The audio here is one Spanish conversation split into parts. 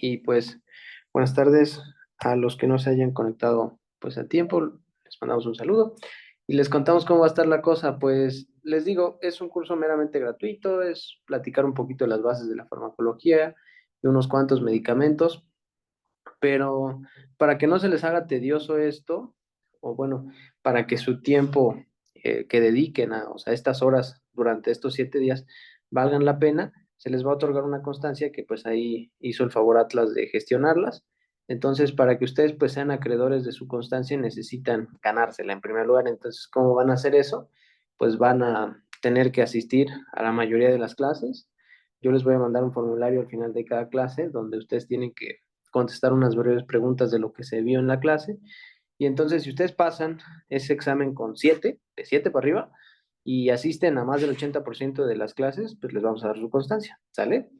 y pues buenas tardes a los que no se hayan conectado pues a tiempo. Les mandamos un saludo y les contamos cómo va a estar la cosa. Pues les digo, es un curso meramente gratuito, es platicar un poquito de las bases de la farmacología, de unos cuantos medicamentos, pero para que no se les haga tedioso esto, o bueno, para que su tiempo que dediquen a, o sea, estas horas durante estos 7 días valgan la pena, se les va a otorgar una constancia que pues ahí hizo el favor Atlas de gestionarlas. Entonces, para que ustedes pues sean acreedores de su constancia, necesitan ganársela en primer lugar. Entonces, ¿cómo van a hacer eso? Pues van a tener que asistir a la mayoría de las clases. Yo les voy a mandar un formulario al final de cada clase donde ustedes tienen que contestar unas breves preguntas de lo que se vio en la clase. Y entonces, si ustedes pasan ese examen con 7, de 7 para arriba, y asisten a más del 80% de las clases, pues les vamos a dar su constancia, ¿sale?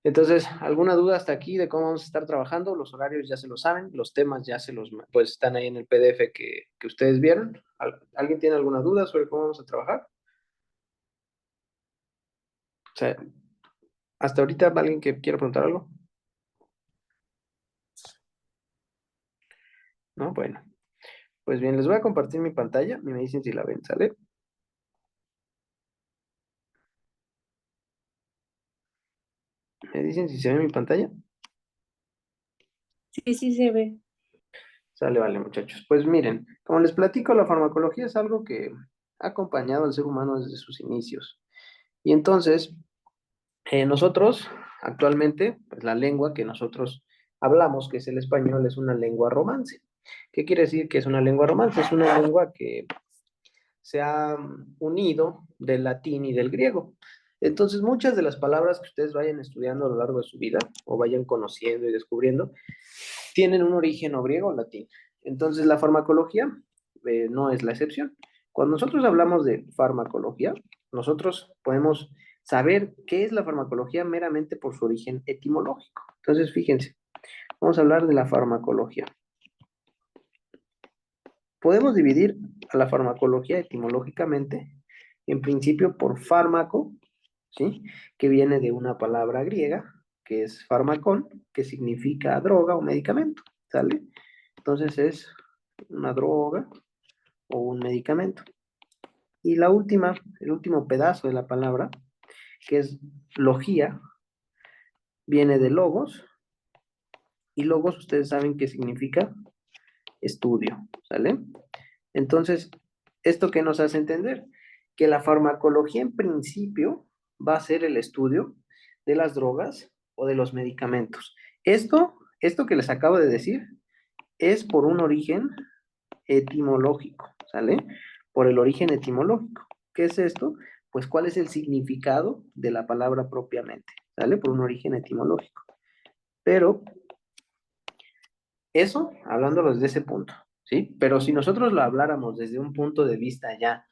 Entonces, ¿alguna duda hasta aquí de cómo vamos a estar trabajando? Los horarios ya se lo saben, los temas ya se los, pues están ahí en el PDF que ustedes vieron. ¿Alguien tiene alguna duda sobre cómo vamos a trabajar? O sea, hasta ahorita, ¿alguien que quiera preguntar algo? No, bueno. Pues bien, les voy a compartir mi pantalla y me dicen si la ven, ¿sale? ¿Me dicen si se ve mi pantalla? Sí, sí se ve. Sale, vale, muchachos. Pues miren, como les platico, la farmacología es algo que ha acompañado al ser humano desde sus inicios. Y entonces, nosotros, actualmente, pues la lengua que nosotros hablamos, que es el español, es una lengua romance. ¿Qué quiere decir que es una lengua romance? Es una lengua que se ha unido del latín y del griego. Entonces, muchas de las palabras que ustedes vayan estudiando a lo largo de su vida o vayan conociendo y descubriendo, tienen un origen o griego o latín. Entonces, la farmacología no es la excepción. Cuando nosotros hablamos de farmacología, nosotros podemos saber qué es la farmacología meramente por su origen etimológico. Entonces, fíjense, vamos a hablar de la farmacología. Podemos dividir a la farmacología etimológicamente, en principio por fármaco, ¿sí? Que viene de una palabra griega, que es farmacón, que significa droga o medicamento, ¿sale? Entonces es una droga o un medicamento. Y la última, el último pedazo de la palabra, que es logía, viene de logos, y logos ustedes saben qué significa estudio, ¿sale? Entonces, ¿esto qué nos hace entender? Que la farmacología en principio va a ser el estudio de las drogas o de los medicamentos. Esto que les acabo de decir es por un origen etimológico, ¿sale? Por el origen etimológico. ¿Qué es esto? Pues cuál es el significado de la palabra propiamente, ¿sale? Por un origen etimológico. Pero eso, hablándolo desde ese punto, ¿sí? Pero si nosotros lo habláramos desde un punto de vista ya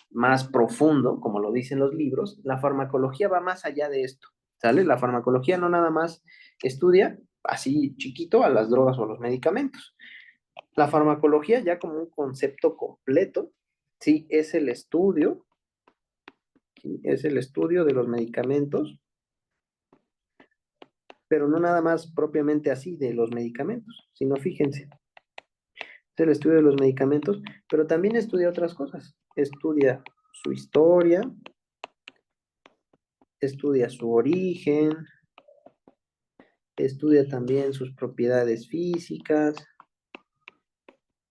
más profundo, como lo dicen los libros, la farmacología va más allá de esto, ¿sale? La farmacología no nada más estudia así chiquito a las drogas o a los medicamentos. La farmacología ya como un concepto completo, sí, ¿sí? Es el estudio de los medicamentos, pero no nada más propiamente así de los medicamentos, sino fíjense, es el estudio de los medicamentos, pero también estudia otras cosas, estudia su historia, estudia su origen, estudia también sus propiedades físicas,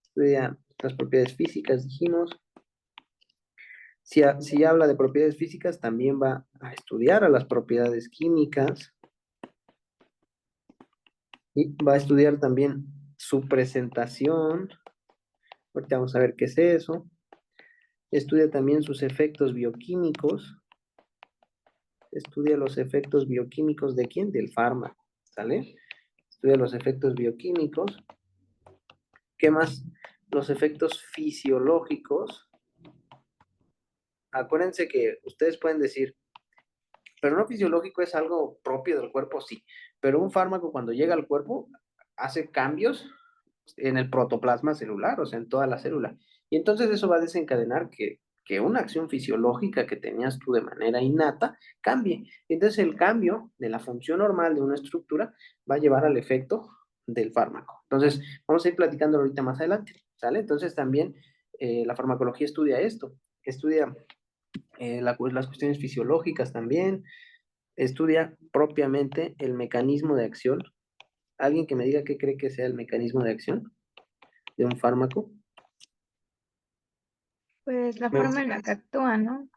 estudia las propiedades físicas, dijimos. Si habla de propiedades físicas, también va a estudiar a las propiedades químicas y va a estudiar también su presentación. Ahorita vamos a ver qué es eso. Estudia también sus efectos bioquímicos. Estudia los efectos bioquímicos de quién? Del fármaco, ¿sale? Estudia los efectos bioquímicos. ¿Qué más? Los efectos fisiológicos. Acuérdense que ustedes pueden decir, pero no fisiológico es algo propio del cuerpo, sí. Pero un fármaco cuando llega al cuerpo hace cambios en el protoplasma celular, o sea, en toda la célula. Y entonces eso va a desencadenar que que una acción fisiológica que tenías tú de manera innata cambie. Entonces el cambio de la función normal de una estructura va a llevar al efecto del fármaco. Entonces vamos a ir platicando ahorita más adelante, ¿sale? Entonces también la farmacología estudia esto, estudia las cuestiones fisiológicas también, estudia propiamente el mecanismo de acción. ¿Alguien que me diga qué cree que sea el mecanismo de acción de un fármaco? Pues la forma en la que actúa, ¿no?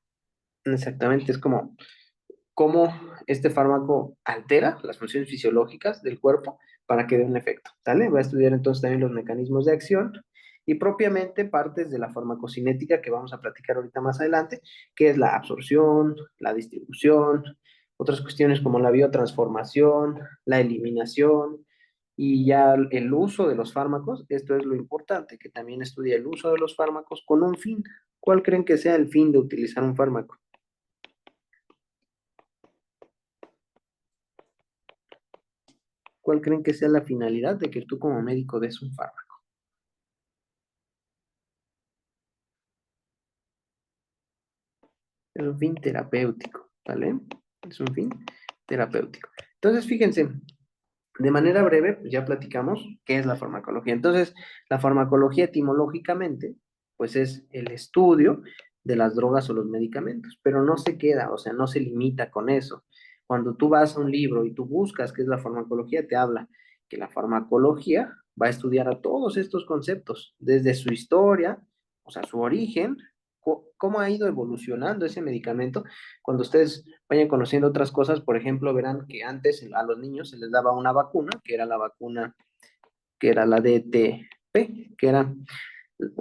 Exactamente, es como cómo este fármaco altera las funciones fisiológicas del cuerpo para que dé un efecto, ¿sale? Va a estudiar entonces también los mecanismos de acción y propiamente partes de la farmacocinética que vamos a platicar ahorita más adelante, que es la absorción, la distribución, otras cuestiones como la biotransformación, la eliminación y ya el uso de los fármacos. Esto es lo importante, que también estudia el uso de los fármacos con un fin. ¿Cuál creen que sea el fin de utilizar un fármaco? ¿Cuál creen que sea la finalidad de que tú como médico des un fármaco? Es un fin terapéutico, ¿vale? Es un fin terapéutico. Entonces, fíjense, de manera breve, pues ya platicamos qué es la farmacología. Entonces, la farmacología etimológicamente, pues es el estudio de las drogas o los medicamentos, pero no se queda, o sea, no se limita con eso. Cuando tú vas a un libro y tú buscas qué es la farmacología, te habla que la farmacología va a estudiar a todos estos conceptos, desde su historia, o sea, su origen, cómo ha ido evolucionando ese medicamento. Cuando ustedes vayan conociendo otras cosas, por ejemplo, verán que antes a los niños se les daba una vacuna, que era la vacuna, que era la DTP, que era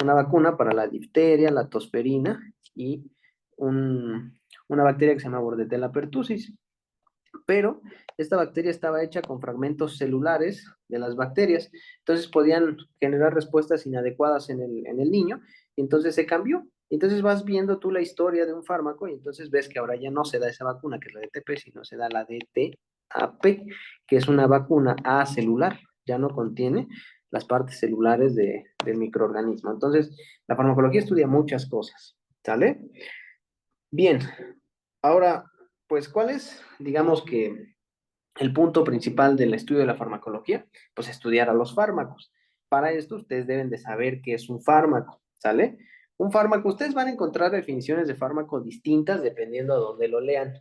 una vacuna para la difteria, la tosferina y una bacteria que se llama Bordetella pertussis. Pero esta bacteria estaba hecha con fragmentos celulares de las bacterias, entonces podían generar respuestas inadecuadas en el niño, y entonces se cambió. Entonces vas viendo tú la historia de un fármaco y entonces ves que ahora ya no se da esa vacuna, que es la DTP, sino se da la DTAP, que es una vacuna acelular, ya no contiene las partes celulares del microorganismo. Entonces, la farmacología estudia muchas cosas, ¿sale? Bien, ahora, pues, ¿cuál es, digamos que el punto principal del estudio de la farmacología? Pues estudiar a los fármacos. Para esto ustedes deben de saber qué es un fármaco, ¿sale? Un fármaco, ustedes van a encontrar definiciones de fármaco distintas dependiendo de dónde lo lean,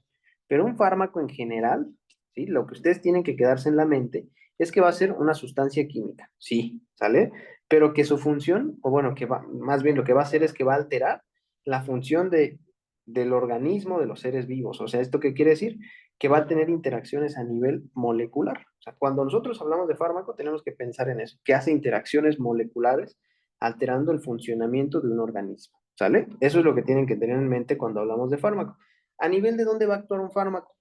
pero un fármaco en general, ¿sí? Lo que ustedes tienen que quedarse en la mente es que va a ser una sustancia química, sí, ¿sale? Pero que su función, o bueno, que va, más bien lo que va a hacer es que va a alterar la función del organismo de los seres vivos. O sea, ¿esto qué quiere decir? Que va a tener interacciones a nivel molecular. O sea, cuando nosotros hablamos de fármaco, tenemos que pensar en eso, que hace interacciones moleculares alterando el funcionamiento de un organismo, ¿sale? Eso es lo que tienen que tener en mente cuando hablamos de fármaco. ¿A nivel de dónde va a actuar un fármaco?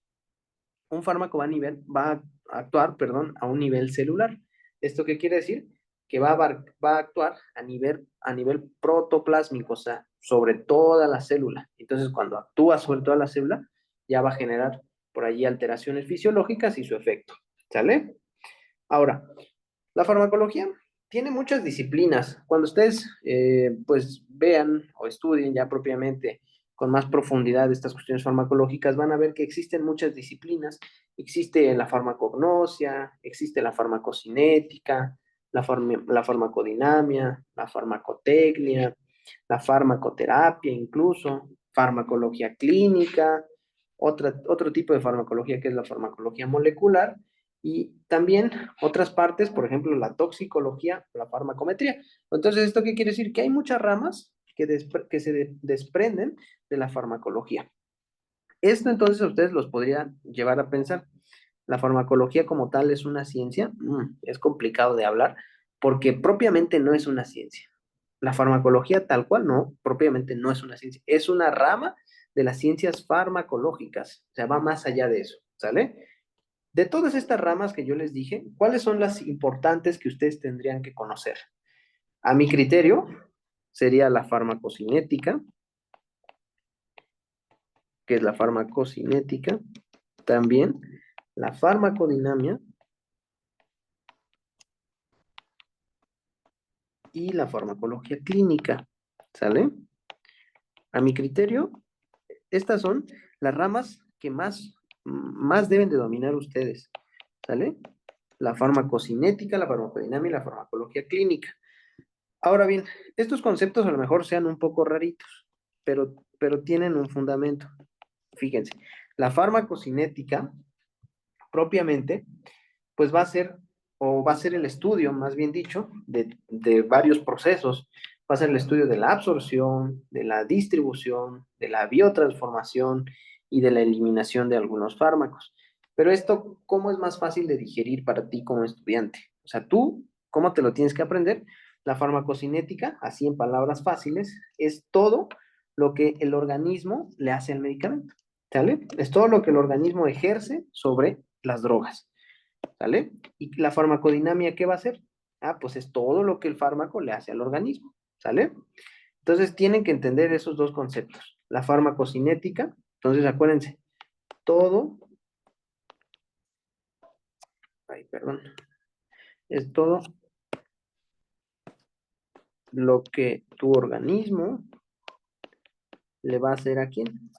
Un fármaco va a actuar, perdón, a un nivel celular. ¿Esto qué quiere decir? Que va a actuar a nivel protoplásmico, o sea, sobre toda la célula. Entonces, cuando actúa sobre toda la célula, ya va a generar por allí alteraciones fisiológicas y su efecto. ¿Sale? Ahora, la farmacología tiene muchas disciplinas. Cuando ustedes pues vean o estudien ya propiamente con más profundidad estas cuestiones farmacológicas, van a ver que existen muchas disciplinas. Existe la farmacognosia, existe la farmacocinética, la farmacodinamia, la farmacotecnia, la farmacoterapia incluso, farmacología clínica, otro tipo de farmacología que es la farmacología molecular y también otras partes, por ejemplo, la toxicología, la farmacometría. Entonces, ¿esto qué quiere decir? Que hay muchas ramas que se desprenden de la farmacología. Esto entonces a ustedes los podría llevar a pensar, ¿la farmacología como tal es una ciencia? Es complicado de hablar porque propiamente no es una ciencia. La farmacología tal cual no, propiamente no es una ciencia, es una rama de las ciencias farmacológicas, o sea, va más allá de eso, ¿sale? De todas estas ramas que yo les dije, ¿cuáles son las importantes que ustedes tendrían que conocer? A mi criterio, sería la farmacocinética, que es la farmacocinética, también la farmacodinamia y la farmacología clínica, ¿sale? A mi criterio, estas son las ramas que más deben de dominar ustedes, ¿sale? La farmacocinética, la farmacodinámica y la farmacología clínica. Ahora bien, estos conceptos a lo mejor sean un poco raritos, pero tienen un fundamento. Fíjense, la farmacocinética propiamente, pues va a ser el estudio, más bien dicho, de varios procesos. Va a ser el estudio de la absorción, de la distribución, de la biotransformación y de la eliminación de algunos fármacos. Pero esto, ¿cómo es más fácil de digerir para ti como estudiante? O sea, tú, ¿cómo te lo tienes que aprender? La farmacocinética, así en palabras fáciles, es todo lo que el organismo le hace al medicamento, ¿sale? Es todo lo que el organismo ejerce sobre las drogas. ¿Sale? ¿Y la farmacodinamia qué va a hacer? Ah, pues es todo lo que el fármaco le hace al organismo, ¿sale? Entonces tienen que entender esos dos conceptos. La farmacocinética, entonces acuérdense, todo, ay, perdón, es todo lo que tu organismo le va a hacer a quién?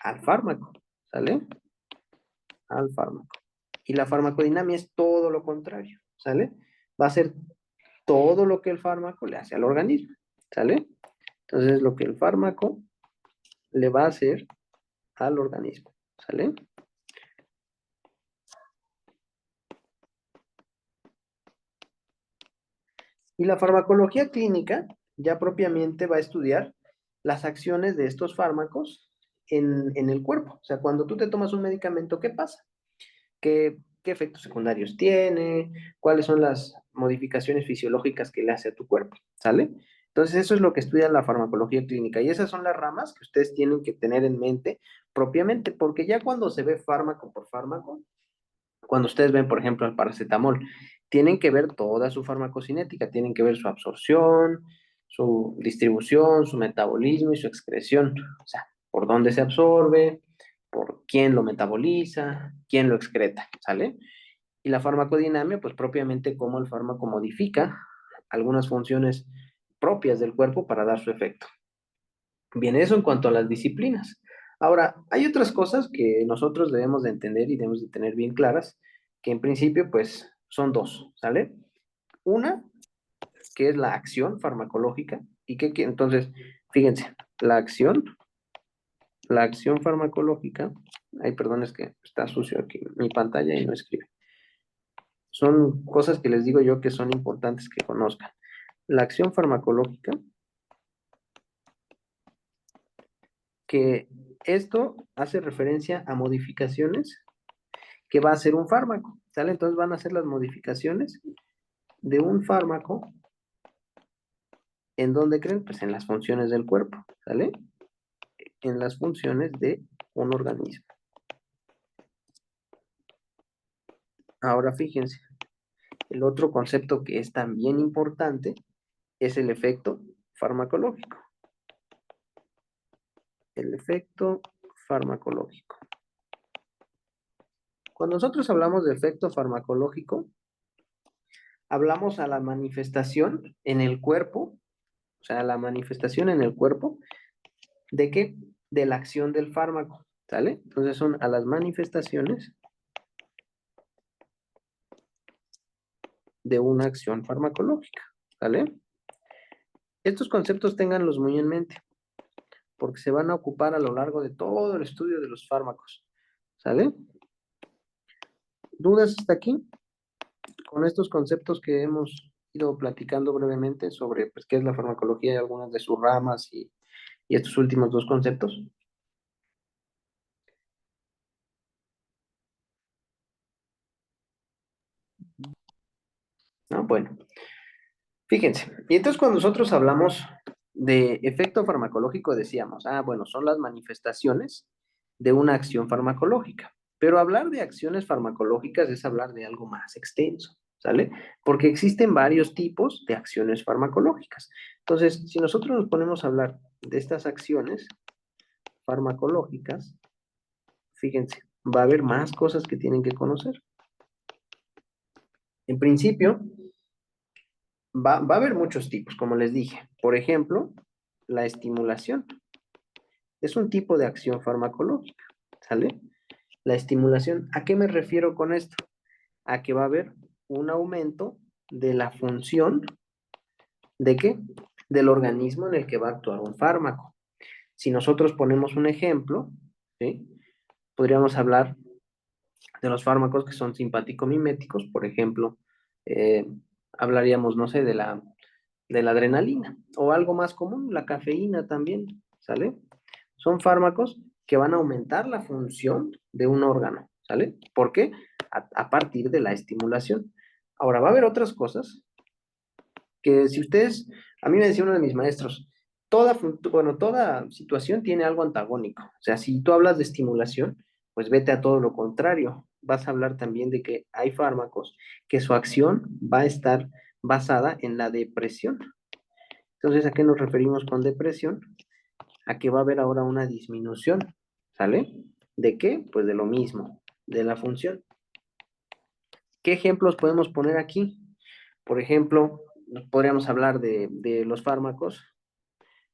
Al fármaco, ¿sale? Al fármaco. Y la farmacodinamia es todo lo contrario, ¿sale? Va a ser todo lo que el fármaco le hace al organismo, ¿sale? Entonces, lo que el fármaco le va a hacer al organismo, ¿sale? Y la farmacología clínica ya propiamente va a estudiar las acciones de estos fármacos en el cuerpo. O sea, cuando tú te tomas un medicamento, ¿qué pasa? ¿Qué efectos secundarios tiene? ¿Cuáles son las modificaciones fisiológicas que le hace a tu cuerpo? ¿Sale? Entonces, eso es lo que estudia la farmacología clínica y esas son las ramas que ustedes tienen que tener en mente propiamente, porque ya cuando se ve fármaco por fármaco, cuando ustedes ven, por ejemplo, el paracetamol, tienen que ver toda su farmacocinética, tienen que ver su absorción, su distribución, su metabolismo y su excreción. O sea, por dónde se absorbe, por quién lo metaboliza, quién lo excreta, ¿sale? Y la farmacodinamia, pues propiamente cómo el fármaco modifica algunas funciones propias del cuerpo para dar su efecto. Bien, eso en cuanto a las disciplinas. Ahora, hay otras cosas que nosotros debemos de entender y debemos de tener bien claras, que en principio, pues, son dos, ¿sale? Una, que es la acción farmacológica, y entonces, fíjense, la acción farmacológica, ay, perdón, es que está sucio aquí mi pantalla y no escribe. Son cosas que les digo yo que son importantes que conozcan. La acción farmacológica, que esto hace referencia a modificaciones que va a ser un fármaco, ¿sale? Entonces van a ser las modificaciones de un fármaco, ¿en dónde creen? Pues en las funciones del cuerpo, ¿sale? En las funciones de un organismo. Ahora fíjense, el otro concepto que es también importante es el efecto farmacológico. El efecto farmacológico. Cuando nosotros hablamos de efecto farmacológico, hablamos a la manifestación en el cuerpo, o sea, la manifestación en el cuerpo, ¿de qué? De la acción del fármaco, ¿sale? Entonces son a las manifestaciones de una acción farmacológica, ¿sale? Estos conceptos ténganlos muy en mente, porque se van a ocupar a lo largo de todo el estudio de los fármacos, ¿sale? ¿Dudas hasta aquí? Con estos conceptos que hemos ido platicando brevemente sobre pues, qué es la farmacología y algunas de sus ramas y estos últimos dos conceptos. ¿No? Bueno, fíjense. Y entonces cuando nosotros hablamos de efecto farmacológico decíamos, ah, bueno, son las manifestaciones de una acción farmacológica. Pero hablar de acciones farmacológicas es hablar de algo más extenso, ¿sale? Porque existen varios tipos de acciones farmacológicas. Entonces, si nosotros nos ponemos a hablar de estas acciones farmacológicas, fíjense, va a haber más cosas que tienen que conocer. En principio, va a haber muchos tipos, como les dije. Por ejemplo, la estimulación. Es un tipo de acción farmacológica, ¿sale? La estimulación, ¿a qué me refiero con esto? A que va a haber un aumento de la función, ¿de qué? Del organismo en el que va a actuar un fármaco. Si nosotros ponemos un ejemplo, ¿sí? Podríamos hablar de los fármacos que son simpático-miméticos, por ejemplo, eh, hablaríamos, no sé, de la adrenalina, o algo más común, la cafeína también, ¿sale? Son fármacos que van a aumentar la función de un órgano, ¿sale? ¿Por qué? A partir de la estimulación. Ahora, va a haber otras cosas que si ustedes, a mí me decía uno de mis maestros, toda situación tiene algo antagónico. O sea, si tú hablas de estimulación, pues vete a todo lo contrario. Vas a hablar también de que hay fármacos que su acción va a estar basada en la depresión. Entonces, ¿a qué nos referimos con depresión? A que va a haber ahora una disminución, ¿sale? ¿De qué? Pues de lo mismo, de la función. ¿Qué ejemplos podemos poner aquí? Por ejemplo, podríamos hablar de los fármacos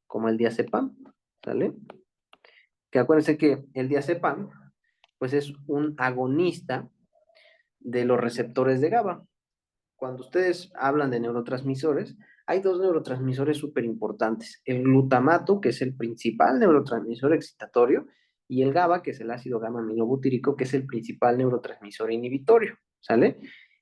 como el diazepam, ¿sale? Que acuérdense que el diazepam, pues es un agonista de los receptores de GABA. Cuando ustedes hablan de neurotransmisores, hay dos neurotransmisores súper importantes. El glutamato, que es el principal neurotransmisor excitatorio, y el GABA, que es el ácido gamma aminobutírico, que es el principal neurotransmisor inhibitorio, ¿sale?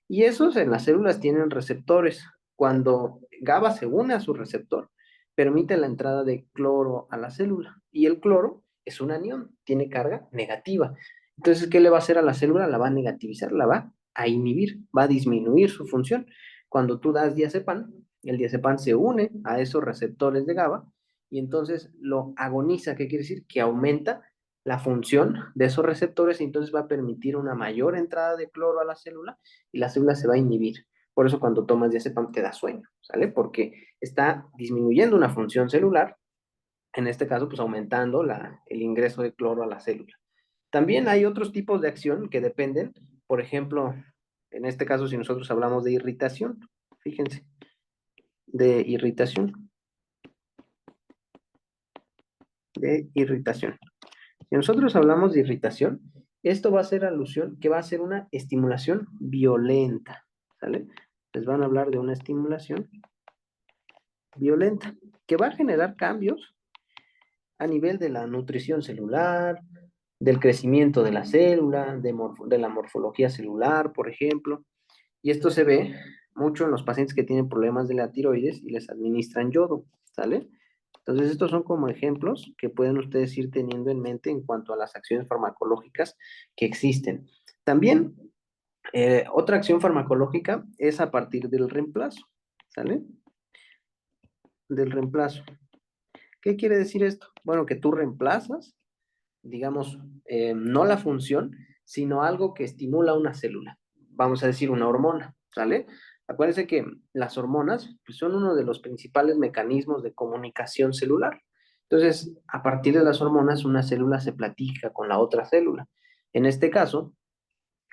Y esos en las células tienen receptores. Cuando GABA se une a su receptor, permite la entrada de cloro a la célula. Y el cloro es un anión, tiene carga negativa. Entonces, ¿qué le va a hacer a la célula? La va a negativizar, la va a inhibir, va a disminuir su función. Cuando tú das diazepam, el diazepam se une a esos receptores de GABA y entonces lo agoniza, ¿qué quiere decir? Que aumenta la función de esos receptores y entonces va a permitir una mayor entrada de cloro a la célula y la célula se va a inhibir. Por eso cuando tomas diazepam te da sueño, ¿sale? Porque está disminuyendo una función celular, en este caso pues aumentando el ingreso de cloro a la célula. También hay otros tipos de acción que dependen, por ejemplo, en este caso si nosotros hablamos de irritación, fíjense, de irritación, de irritación. Si nosotros hablamos de irritación, esto va a ser alusión que va a ser una estimulación violenta, ¿sale? Les van a hablar de una estimulación violenta que va a generar cambios a nivel de la nutrición celular, del crecimiento de la célula, de la morfología celular, por ejemplo. Y esto se ve mucho en los pacientes que tienen problemas de la tiroides y les administran yodo, ¿sale? Entonces, estos son como ejemplos que pueden ustedes ir teniendo en mente en cuanto a las acciones farmacológicas que existen. También, otra acción farmacológica es a partir del reemplazo, ¿sale? Del reemplazo. ¿Qué quiere decir esto? Bueno, que tú reemplazas, digamos, no la función, sino algo que estimula una célula. Vamos a decir una hormona, ¿sale? Acuérdense que las hormonas pues, son uno de los principales mecanismos de comunicación celular. Entonces, a partir de las hormonas, una célula se platica con la otra célula. En este caso,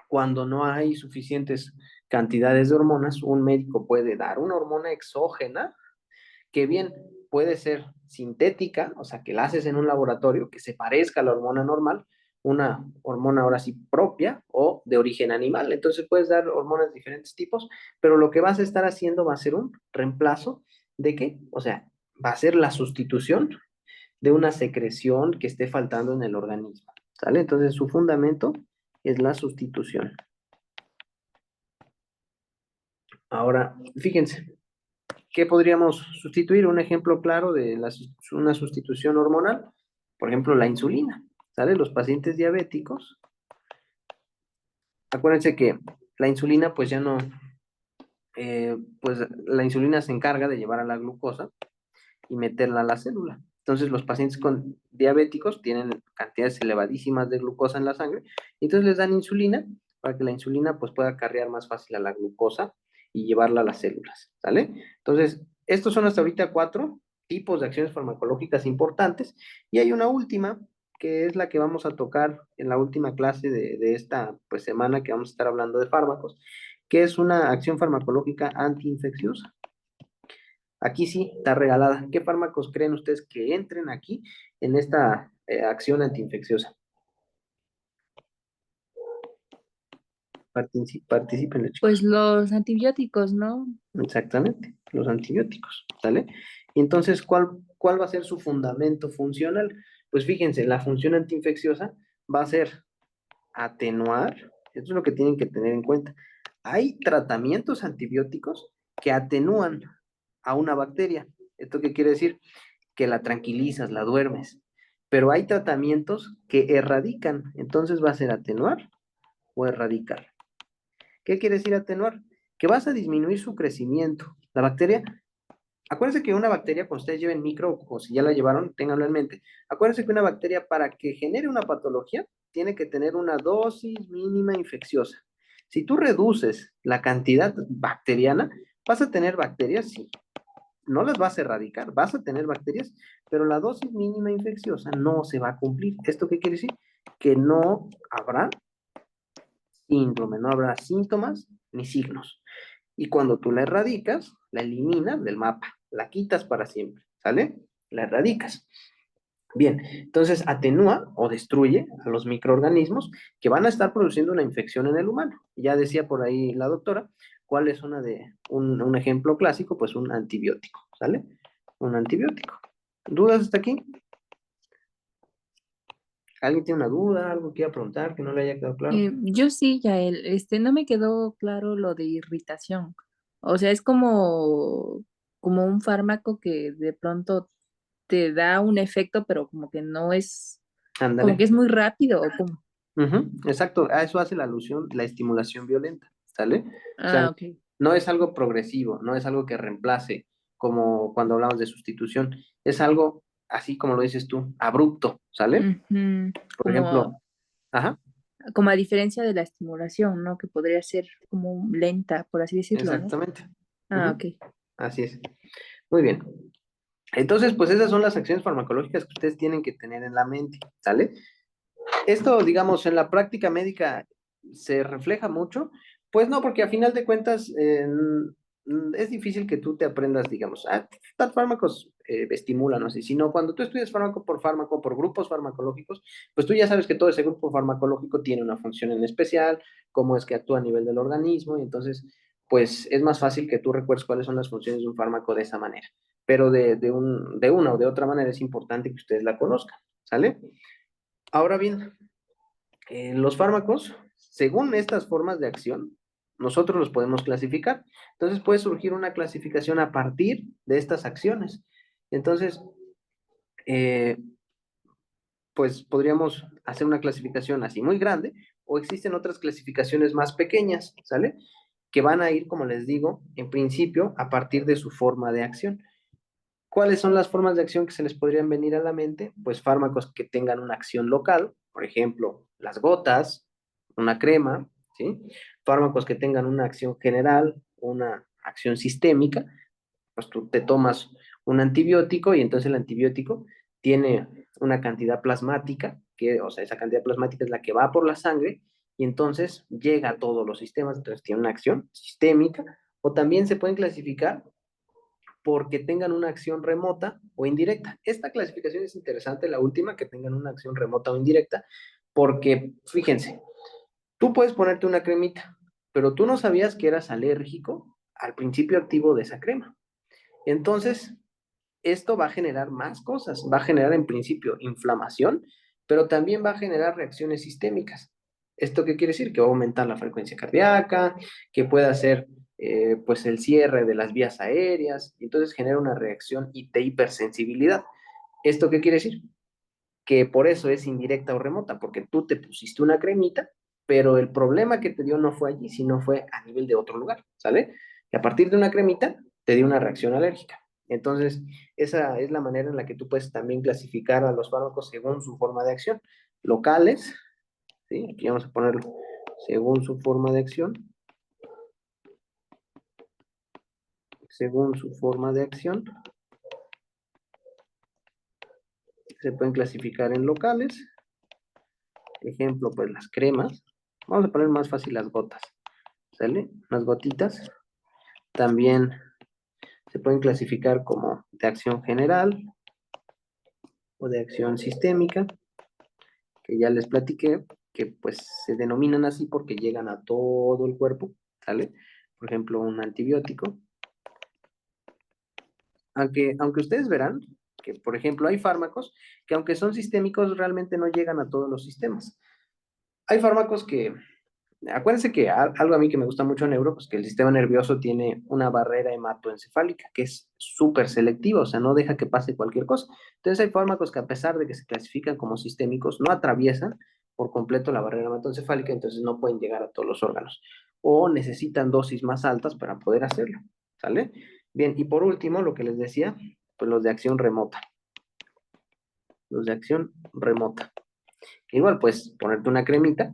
cuando no hay suficientes cantidades de hormonas, un médico puede dar una hormona exógena que bien puede ser sintética, o sea, que la haces en un laboratorio que se parezca a la hormona normal, una hormona ahora sí propia o de origen animal. Entonces puedes dar hormonas de diferentes tipos, pero lo que vas a estar haciendo va a ser un reemplazo de qué? O sea, va a ser la sustitución de una secreción que esté faltando en el organismo, ¿sale? Entonces su fundamento es la sustitución. Ahora, fíjense, ¿qué podríamos sustituir? Un ejemplo claro de una sustitución hormonal, por ejemplo, la insulina, ¿sale? Los pacientes diabéticos, acuérdense que la insulina, pues ya no, pues la insulina se encarga de llevar a la glucosa y meterla a la célula. Entonces, los pacientes con diabéticos tienen cantidades elevadísimas de glucosa en la sangre, y entonces les dan insulina para que la insulina pues pueda carrear más fácil a la glucosa y llevarla a las células, ¿sale? Entonces, estos son hasta ahorita 4 tipos de acciones farmacológicas importantes, y hay una última, que es la que vamos a tocar en la última clase de esta pues, semana que vamos a estar hablando de fármacos, que es una acción farmacológica antiinfecciosa. Aquí sí, está regalada. ¿Qué fármacos creen ustedes que entren aquí en esta acción antiinfecciosa? Participen, Pues chicos. los antibióticos, ¿no? Exactamente, los antibióticos, ¿sale? Y entonces, ¿cuál va a ser su fundamento funcional? Pues fíjense, la función antiinfecciosa va a ser atenuar, esto es lo que tienen que tener en cuenta. Hay tratamientos antibióticos que atenúan a una bacteria. ¿Esto qué quiere decir? Que la tranquilizas, la duermes. Pero hay tratamientos que erradican, entonces va a ser atenuar o erradicar. ¿Qué quiere decir atenuar? Que vas a disminuir su crecimiento. La bacteria, acuérdense que una bacteria, cuando ustedes lleven micro o si ya la llevaron, ténganlo en mente. Acuérdense que una bacteria para que genere una patología tiene que tener una dosis mínima infecciosa. Si tú reduces la cantidad bacteriana, vas a tener bacterias, sí. No las vas a erradicar, vas a tener bacterias, pero la dosis mínima infecciosa no se va a cumplir. ¿Esto qué quiere decir? Que no habrá síndrome, no habrá síntomas ni signos. Y cuando tú la erradicas, la eliminas del mapa, la quitas para siempre, ¿sale? La erradicas. Bien, entonces atenúa o destruye a los microorganismos que van a estar produciendo una infección en el humano. Ya decía por ahí la doctora, ¿cuál es un ejemplo clásico? Pues un antibiótico, ¿sale? Un antibiótico. ¿Dudas hasta aquí? ¿Alguien tiene una duda, algo que quiera preguntar que no le haya quedado claro? Yo sí, Yael, no me quedó claro lo de irritación. O sea, es como un fármaco que de pronto te da un efecto, pero como que no es, como que Ándale. es muy rápido, o como. Ujú, exacto, a eso hace la alusión, la estimulación violenta, ¿sale? O sea, Ah, ok. no es algo progresivo, no es algo que reemplace, como cuando hablamos de sustitución, es algo, así como lo dices tú, abrupto, ¿sale? Ujú. Por ejemplo, Como, ajá, como a diferencia de la estimulación, ¿no? Que podría ser como lenta, por así decirlo, ¿no? exactamente. Ah, Ujú, ok. así es. Muy bien. Entonces, pues esas son las acciones farmacológicas que ustedes tienen que tener en la mente, ¿sale? Esto, digamos, en la práctica médica se refleja mucho, pues no, porque a final de cuentas es difícil que tú te aprendas, digamos, tal fármacos estimulan, o así, sino cuando tú estudias fármaco por fármaco, por grupos farmacológicos, pues tú ya sabes que todo ese grupo farmacológico tiene una función en especial, cómo es que actúa a nivel del organismo, y entonces, pues es más fácil que tú recuerdes cuáles son las funciones de un fármaco de esa manera, pero de una o de otra manera es importante que ustedes la conozcan, ¿sale? Ahora bien, los fármacos, según estas formas de acción, nosotros los podemos clasificar. Entonces puede surgir una clasificación a partir de estas acciones. Entonces, eh, pues podríamos hacer una clasificación así muy grande o existen otras clasificaciones más pequeñas, ¿sale? Que van a ir, como les digo, en principio a partir de su forma de acción. ¿Cuáles son las formas de acción que se les podrían venir a la mente? Pues fármacos que tengan una acción local, por ejemplo, las gotas, una crema, ¿sí? Fármacos que tengan una acción general, una acción sistémica, pues tú te tomas un antibiótico y entonces el antibiótico tiene una cantidad plasmática, que, o sea, esa cantidad plasmática es la que va por la sangre y entonces llega a todos los sistemas, entonces tiene una acción sistémica, o también se pueden clasificar porque tengan una acción remota o indirecta. Esta clasificación es interesante, la última, que tengan una acción remota o indirecta, porque fíjense, tú puedes ponerte una cremita, pero tú no sabías que eras alérgico al principio activo de esa crema. Entonces, esto va a generar más cosas, va a generar en principio inflamación, pero también va a generar reacciones sistémicas. ¿Esto qué quiere decir? Que va a aumentar la frecuencia cardíaca, que puede hacer pues el cierre de las vías aéreas, entonces genera una reacción de hipersensibilidad. ¿Esto qué quiere decir? Que por eso es indirecta o remota, porque tú te pusiste una cremita, pero el problema que te dio no fue allí, sino fue a nivel de otro lugar, ¿sale? Y a partir de una cremita te dio una reacción alérgica. Entonces, esa es la manera en la que tú puedes también clasificar a los fármacos según su forma de acción. Locales, ¿sí? Aquí vamos a ponerlo según su forma de acción, según su forma de acción, se pueden clasificar en locales, ejemplo, pues las cremas, vamos a poner más fácil las gotas, ¿sale? Las gotitas, también Se pueden clasificar como de acción general o de acción sistémica, que ya les platiqué, que pues se denominan así porque llegan a todo el cuerpo, ¿sale? Por ejemplo, un antibiótico. Aunque ustedes verán que, por ejemplo, hay fármacos que aunque son sistémicos, realmente no llegan a todos los sistemas. Hay fármacos que, acuérdense que algo a mí que me gusta mucho en neuro, pues que el sistema nervioso tiene una barrera hematoencefálica que es súper selectiva, o sea, no deja que pase cualquier cosa. Entonces hay fármacos que a pesar de que se clasifican como sistémicos, no atraviesan por completo la barrera hematoencefálica, entonces no pueden llegar a todos los órganos. O necesitan dosis más altas para poder hacerlo, ¿sale? Bien, y por último, lo que les decía, pues los de acción remota. Los de acción remota. Igual, pues ponerte una cremita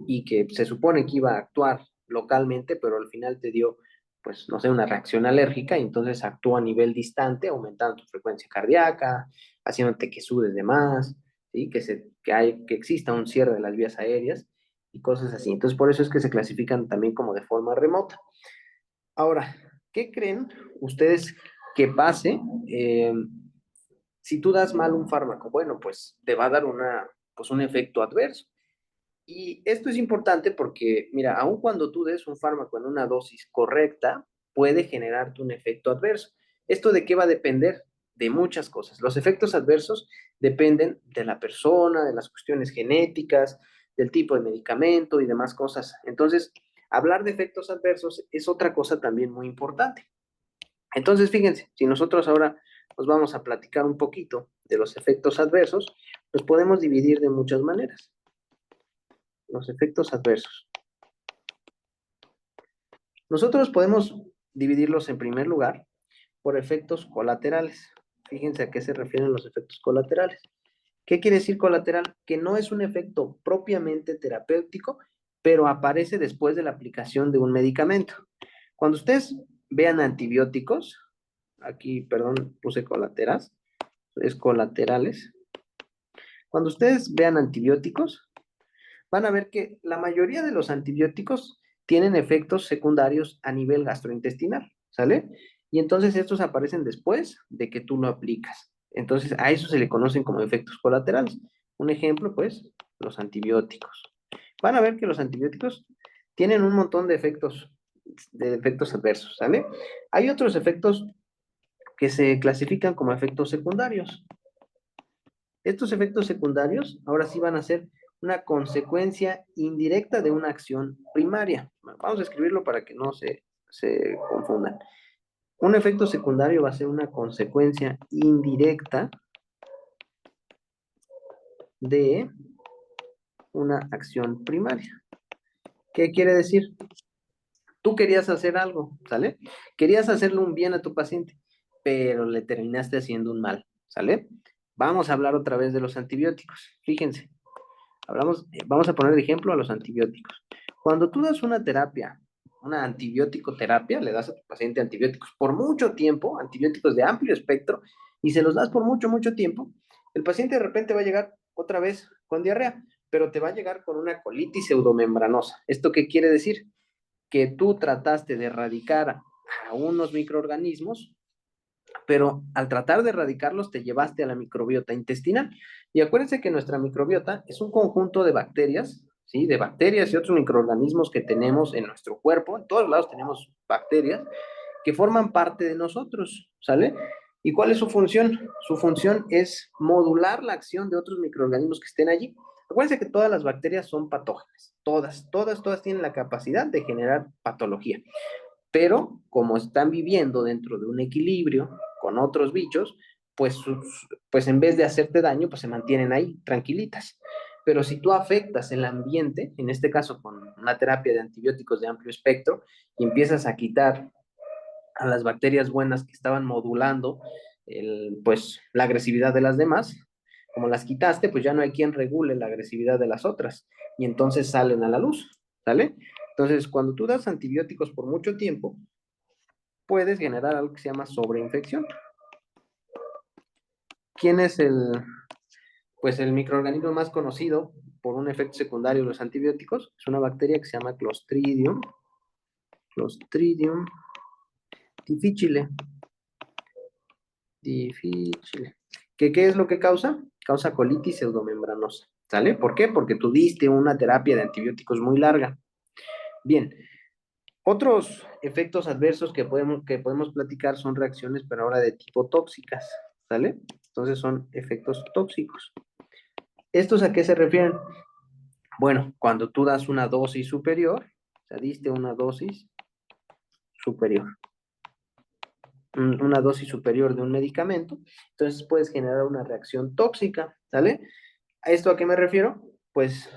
y que se supone que iba a actuar localmente, pero al final te dio, pues, no sé, una reacción alérgica y entonces actúa a nivel distante, aumentando tu frecuencia cardíaca, haciéndote que sudes de más, ¿sí? Que exista un cierre de las vías aéreas y cosas así. Entonces, por eso es que se clasifican también como de forma remota. Ahora, ¿qué creen ustedes que pase si tú das mal un fármaco? Bueno, pues te va a dar pues un efecto adverso. Y esto es importante porque, mira, aun cuando tú des un fármaco en una dosis correcta, puede generarte un efecto adverso. ¿Esto de qué va a depender? De muchas cosas. Los efectos adversos dependen de la persona, de las cuestiones genéticas, del tipo de medicamento y demás cosas. Entonces, hablar de efectos adversos es otra cosa también muy importante. Entonces, fíjense, si nosotros ahora nos vamos a platicar un poquito de los efectos adversos, los podemos dividir de muchas maneras. Los efectos adversos. Nosotros podemos dividirlos en primer lugar por efectos colaterales. Fíjense a qué se refieren los efectos colaterales. ¿Qué quiere decir colateral? Que no es un efecto propiamente terapéutico, pero aparece después de la aplicación de un medicamento. Cuando ustedes vean antibióticos, aquí, perdón, puse colateras, es colaterales. Cuando ustedes vean antibióticos, van a ver que la mayoría de los antibióticos tienen efectos secundarios a nivel gastrointestinal, ¿sale? Y entonces estos aparecen después de que tú lo aplicas. Entonces a eso se le conocen como efectos colaterales. Un ejemplo, pues, los antibióticos. Van a ver que los antibióticos tienen un montón de efectos adversos, ¿sale? Hay otros efectos que se clasifican como efectos secundarios. Estos efectos secundarios ahora sí van a ser una consecuencia indirecta de una acción primaria. Vamos a escribirlo para que no se confundan. Un efecto secundario va a ser una consecuencia indirecta de una acción primaria. ¿Qué quiere decir? Tú querías hacer algo, ¿sale? Querías hacerle un bien a tu paciente, pero le terminaste haciendo un mal, ¿sale? Vamos a hablar otra vez de los antibióticos. Fíjense, vamos a poner de ejemplo a los antibióticos. Cuando tú das una terapia, una antibiótico terapia, le das a tu paciente antibióticos por mucho tiempo, antibióticos de amplio espectro, y se los das por mucho, mucho tiempo, el paciente de repente va a llegar otra vez con diarrea, pero te va a llegar con una colitis pseudomembranosa. ¿Esto qué quiere decir? Que tú trataste de erradicar a unos microorganismos, pero al tratar de erradicarlos te llevaste a la microbiota intestinal. Y acuérdense que nuestra microbiota es un conjunto de bacterias, ¿sí? De bacterias y otros microorganismos que tenemos en nuestro cuerpo. En todos lados tenemos bacterias que forman parte de nosotros, ¿sale? ¿Y cuál es su función? Su función es modular la acción de otros microorganismos que estén allí. Acuérdense que todas las bacterias son patógenas. Todas tienen la capacidad de generar patología, pero como están viviendo dentro de un equilibrio con otros bichos, pues en vez de hacerte daño, pues se mantienen ahí tranquilitas. Pero si tú afectas el ambiente, en este caso con una terapia de antibióticos de amplio espectro, y empiezas a quitar a las bacterias buenas que estaban modulando pues la agresividad de las demás, como las quitaste, pues ya no hay quien regule la agresividad de las otras, y entonces salen a la luz, ¿sale? Entonces, cuando tú das antibióticos por mucho tiempo, puedes generar algo que se llama sobreinfección. ¿Quién es pues el microorganismo más conocido por un efecto secundario de los antibióticos? Es una bacteria que se llama Clostridium difficile. difícil. ¿Qué es lo que causa? Causa colitis pseudomembranosa, ¿sale? ¿Por qué? Porque tú diste una terapia de antibióticos muy larga. Bien, otros efectos adversos que podemos platicar son reacciones, pero ahora de tipo tóxicas, ¿sale? Entonces son efectos tóxicos. ¿Estos a qué se refieren? Bueno, cuando tú das una dosis superior, o sea, diste una dosis superior, una dosis superior de un medicamento, entonces puedes generar una reacción tóxica, ¿sale? ¿A esto a qué me refiero? Pues,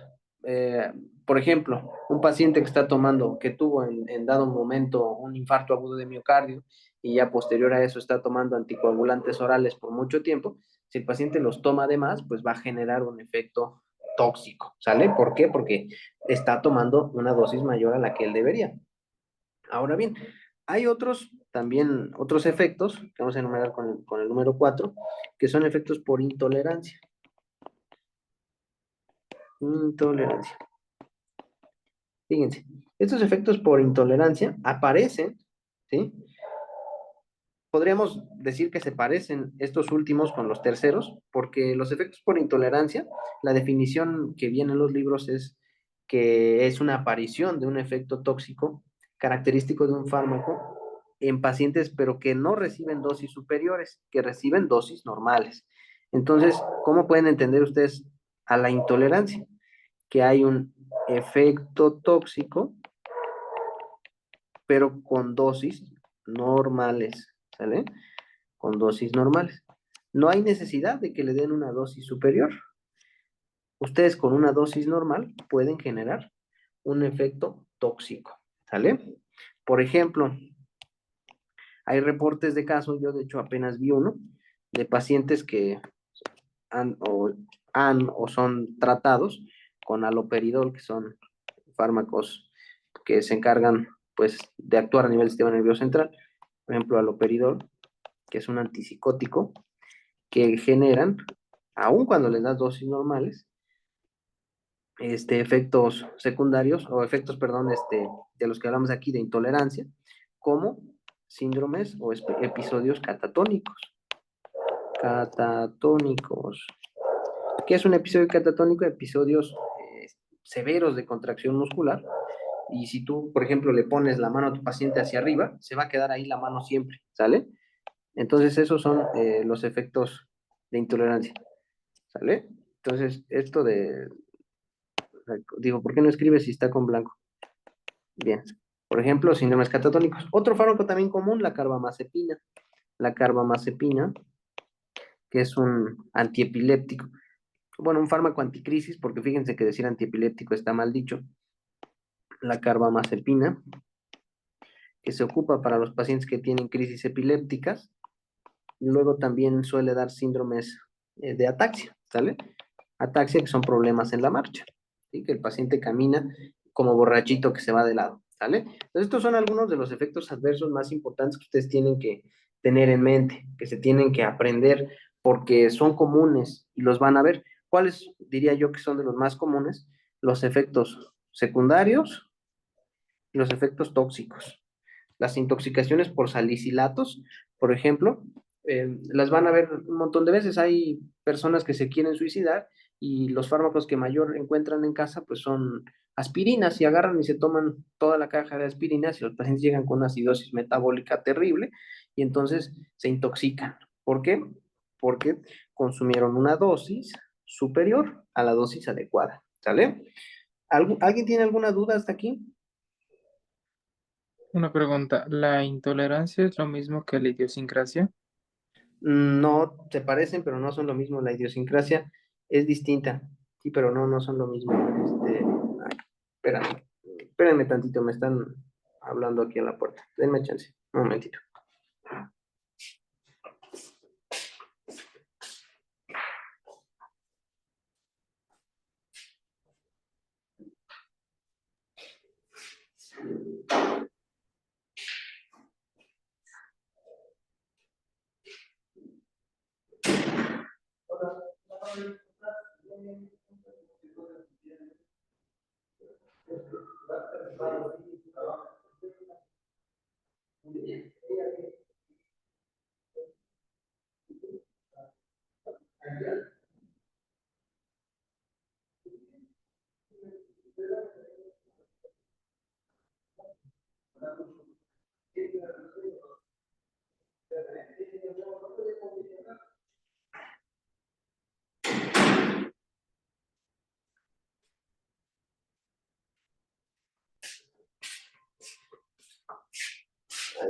eh, por ejemplo, un paciente que está tomando, que tuvo en dado momento un infarto agudo de miocardio y ya posterior a eso está tomando anticoagulantes orales por mucho tiempo, si el paciente los toma de más, pues va a generar un efecto tóxico, ¿sale? ¿Por qué? Porque está tomando una dosis mayor a la que él debería. Ahora bien, hay otros efectos, que vamos a enumerar con el número 4, que son efectos por intolerancia. Intolerancia. Fíjense, estos efectos por intolerancia aparecen, ¿sí? Podríamos decir que se parecen estos últimos con los terceros, porque los efectos por intolerancia, la definición que viene en los libros es que es una aparición de un efecto tóxico característico de un fármaco en pacientes, pero que no reciben dosis superiores, que reciben dosis normales. Entonces, ¿cómo pueden entender ustedes a la intolerancia? Que hay un efecto tóxico pero con dosis normales, ¿sale? Con dosis normales. No hay necesidad de que le den una dosis superior. Ustedes con una dosis normal pueden generar un efecto tóxico, ¿sale? Por ejemplo, hay reportes de casos, yo de hecho apenas vi uno, de pacientes que han o son tratados con aloperidol, que son fármacos que se encargan pues de actuar a nivel del sistema nervioso central. Por ejemplo, aloperidol, que es un antipsicótico, que generan, aun cuando les das dosis normales, efectos secundarios o efectos, perdón, de los que hablamos aquí de intolerancia, como síndromes o episodios catatónicos. Catatónicos. ¿Qué es un episodio catatónico? Episodios severos de contracción muscular. Y si tú, por ejemplo, le pones la mano a tu paciente hacia arriba, se va a quedar ahí la mano siempre, ¿sale? Entonces, esos son los efectos de intolerancia, ¿sale? Entonces, esto digo, ¿por qué no escribe si está con blanco? Bien. Por ejemplo, síndromes catatónicos. Otro fármaco también común, la carbamazepina. La carbamazepina, que es un antiepiléptico. Bueno, un fármaco anticrisis, porque fíjense que decir antiepiléptico está mal dicho. La carbamazepina, que se ocupa para los pacientes que tienen crisis epilépticas. Luego también suele dar síndromes de ataxia, ¿sale? Ataxia, que son problemas en la marcha, ¿sí? Que el paciente camina como borrachito que se va de lado, ¿sale? Entonces, estos son algunos de los efectos adversos más importantes que ustedes tienen que tener en mente, que se tienen que aprender, porque son comunes y los van a ver. ¿Cuáles diría yo que son de los más comunes? Los efectos secundarios y los efectos tóxicos. Las intoxicaciones por salicilatos, por ejemplo, las van a ver un montón de veces. Hay personas que se quieren suicidar y los fármacos que mayor encuentran en casa pues son aspirinas y agarran y se toman toda la caja de aspirinas y los pacientes llegan con una acidosis metabólica terrible y entonces se intoxican. ¿Por qué? Porque consumieron una dosis superior a la dosis adecuada. ¿Sale? ¿Alguien tiene alguna duda hasta aquí? Una pregunta, ¿la intolerancia es lo mismo que la idiosincrasia? No, se parecen, pero no son lo mismo. La idiosincrasia es distinta. Sí, pero no son lo mismo. Ay, espérenme tantito, me están hablando aquí a la puerta. Denme chance, un momentito.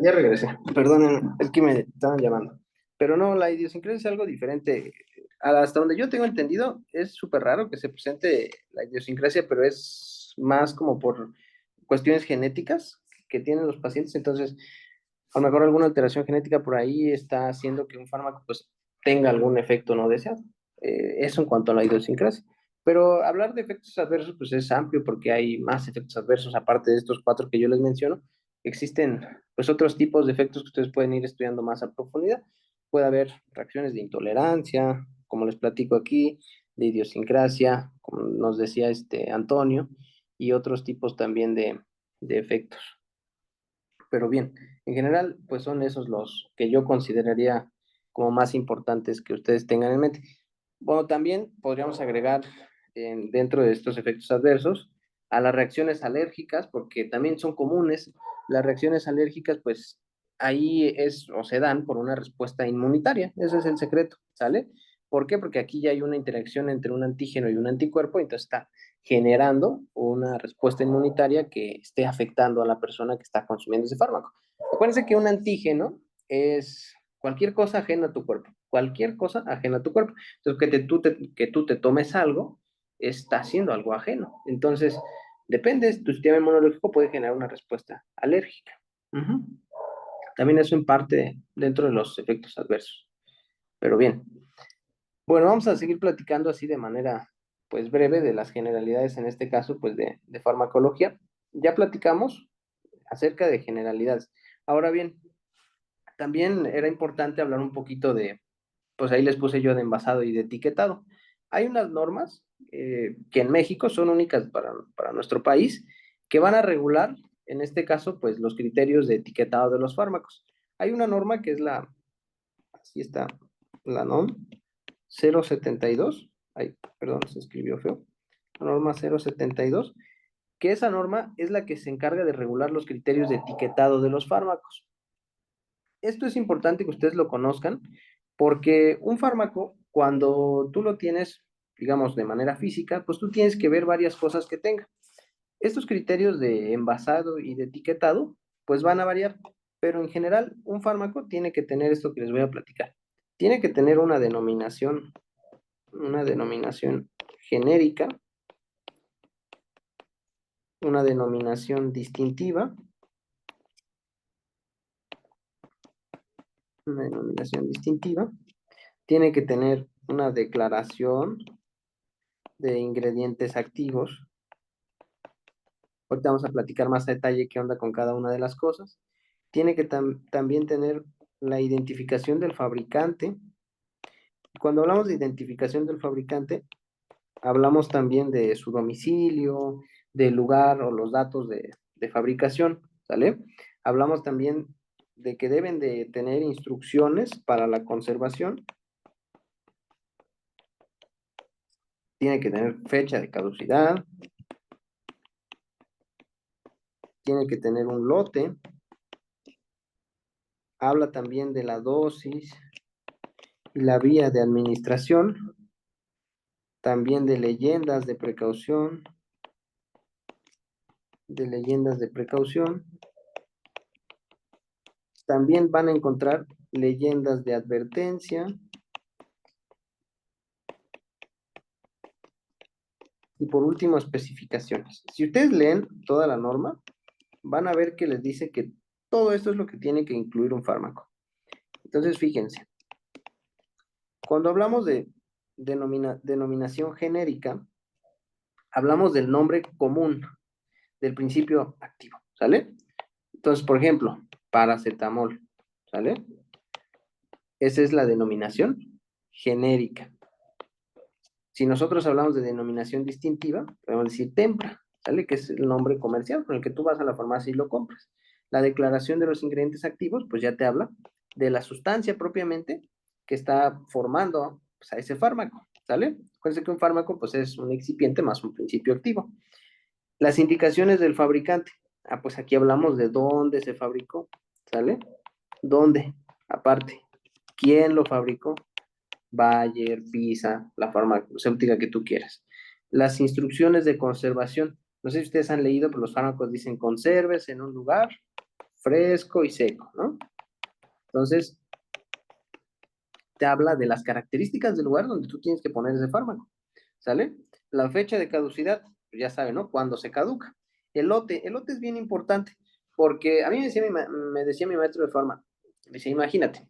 Ya regresé, perdonen, es que me estaban llamando. Pero no, la idiosincrasia es algo diferente. Hasta donde yo tengo entendido, es súper raro que se presente la idiosincrasia, pero es más como por cuestiones genéticas que tienen los pacientes. Entonces, a lo mejor alguna alteración genética por ahí está haciendo que un fármaco pues tenga algún efecto no deseado. Eso en cuanto a la idiosincrasia. Pero hablar de efectos adversos pues es amplio porque hay más efectos adversos aparte de estos cuatro que yo les menciono. Existen pues otros tipos de efectos que ustedes pueden ir estudiando más a profundidad. Puede haber reacciones de intolerancia, como les platico aquí, de idiosincrasia, como nos decía este Antonio, y otros tipos también de efectos. Pero bien, en general, pues son esos los que yo consideraría como más importantes que ustedes tengan en mente. Bueno, también podríamos agregar dentro de estos efectos adversos a las reacciones alérgicas, porque también son comunes. Las reacciones alérgicas, pues ahí es o se dan por una respuesta inmunitaria. Ese es el secreto, ¿sale? ¿Por qué? Porque aquí ya hay una interacción entre un antígeno y un anticuerpo, entonces está generando una respuesta inmunitaria que esté afectando a la persona que está consumiendo ese fármaco. Acuérdense que un antígeno es cualquier cosa ajena a tu cuerpo, cualquier cosa ajena a tu cuerpo. Entonces, que tú te tomes algo, está haciendo algo ajeno. Entonces, depende, tu sistema inmunológico puede generar una respuesta alérgica. Uh-huh. También eso en parte dentro de los efectos adversos. Pero bien, bueno, vamos a seguir platicando así de manera, pues, breve de las generalidades, en este caso, pues, de farmacología. Ya platicamos acerca de generalidades. Ahora bien, también era importante hablar un poquito de, pues ahí les puse yo de envasado y de etiquetado. Hay unas normas que en México son únicas para nuestro país, que van a regular, en este caso, pues los criterios de etiquetado de los fármacos. Hay una norma que es así está, la NOM 072, ay, perdón, se escribió feo, la norma 072, que esa norma es la que se encarga de regular los criterios de etiquetado de los fármacos. Esto es importante que ustedes lo conozcan, porque un fármaco, cuando tú lo tienes, digamos, de manera física, pues tú tienes que ver varias cosas que tenga. Estos criterios de envasado y de etiquetado, pues van a variar, pero en general un fármaco tiene que tener esto que les voy a platicar. Tiene que tener una denominación genérica, una denominación distintiva, tiene que tener una declaración de ingredientes activos. Ahorita vamos a platicar más a detalle qué onda con cada una de las cosas. Tiene que también tener la identificación del fabricante. Cuando hablamos de identificación del fabricante, hablamos también de su domicilio, del lugar o los datos de fabricación, ¿sale? Hablamos también de que deben de tener instrucciones para la conservación. Tiene que tener fecha de caducidad. Tiene que tener un lote. Habla también de la dosis y la vía de administración. También de leyendas de precaución. También van a encontrar leyendas de advertencia. Y por último, especificaciones. Si ustedes leen toda la norma, van a ver que les dice que todo esto es lo que tiene que incluir un fármaco. Entonces, fíjense. Cuando hablamos de denominación genérica, hablamos del nombre común del principio activo, ¿sale? Entonces, por ejemplo, paracetamol, ¿sale? Esa es la denominación genérica. Si nosotros hablamos de denominación distintiva, podemos decir Tempra, ¿sale? Que es el nombre comercial con el que tú vas a la farmacia y lo compras. La declaración de los ingredientes activos, pues ya te habla de la sustancia propiamente que está formando pues, a ese fármaco, ¿sale? Acuérdense que un fármaco pues es un excipiente más un principio activo. Las indicaciones del fabricante. Pues aquí hablamos de dónde se fabricó, ¿sale? ¿Dónde? Aparte, ¿quién lo fabricó? Bayer, Pisa, la farmacéutica que tú quieras. Las instrucciones de conservación. No sé si ustedes han leído, pero los fármacos dicen conserves en un lugar fresco y seco, ¿no? Entonces, te habla de las características del lugar donde tú tienes que poner ese fármaco, ¿sale? La fecha de caducidad, pues ya saben, ¿no? Cuándo se caduca. El lote es bien importante, porque a mí me decía mi maestro de farma, dice, imagínate,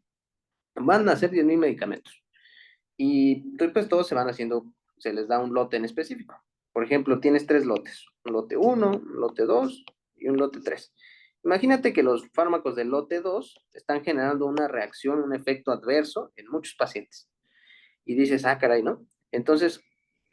van a hacer 10,000 medicamentos, y pues todos se van haciendo, se les da un lote en específico. Por ejemplo, tienes 3 lotes, un lote 1, un lote 2 y un lote 3. Imagínate que los fármacos del lote 2 están generando una reacción, un efecto adverso en muchos pacientes. Y dices, ah, caray, ¿no? Entonces,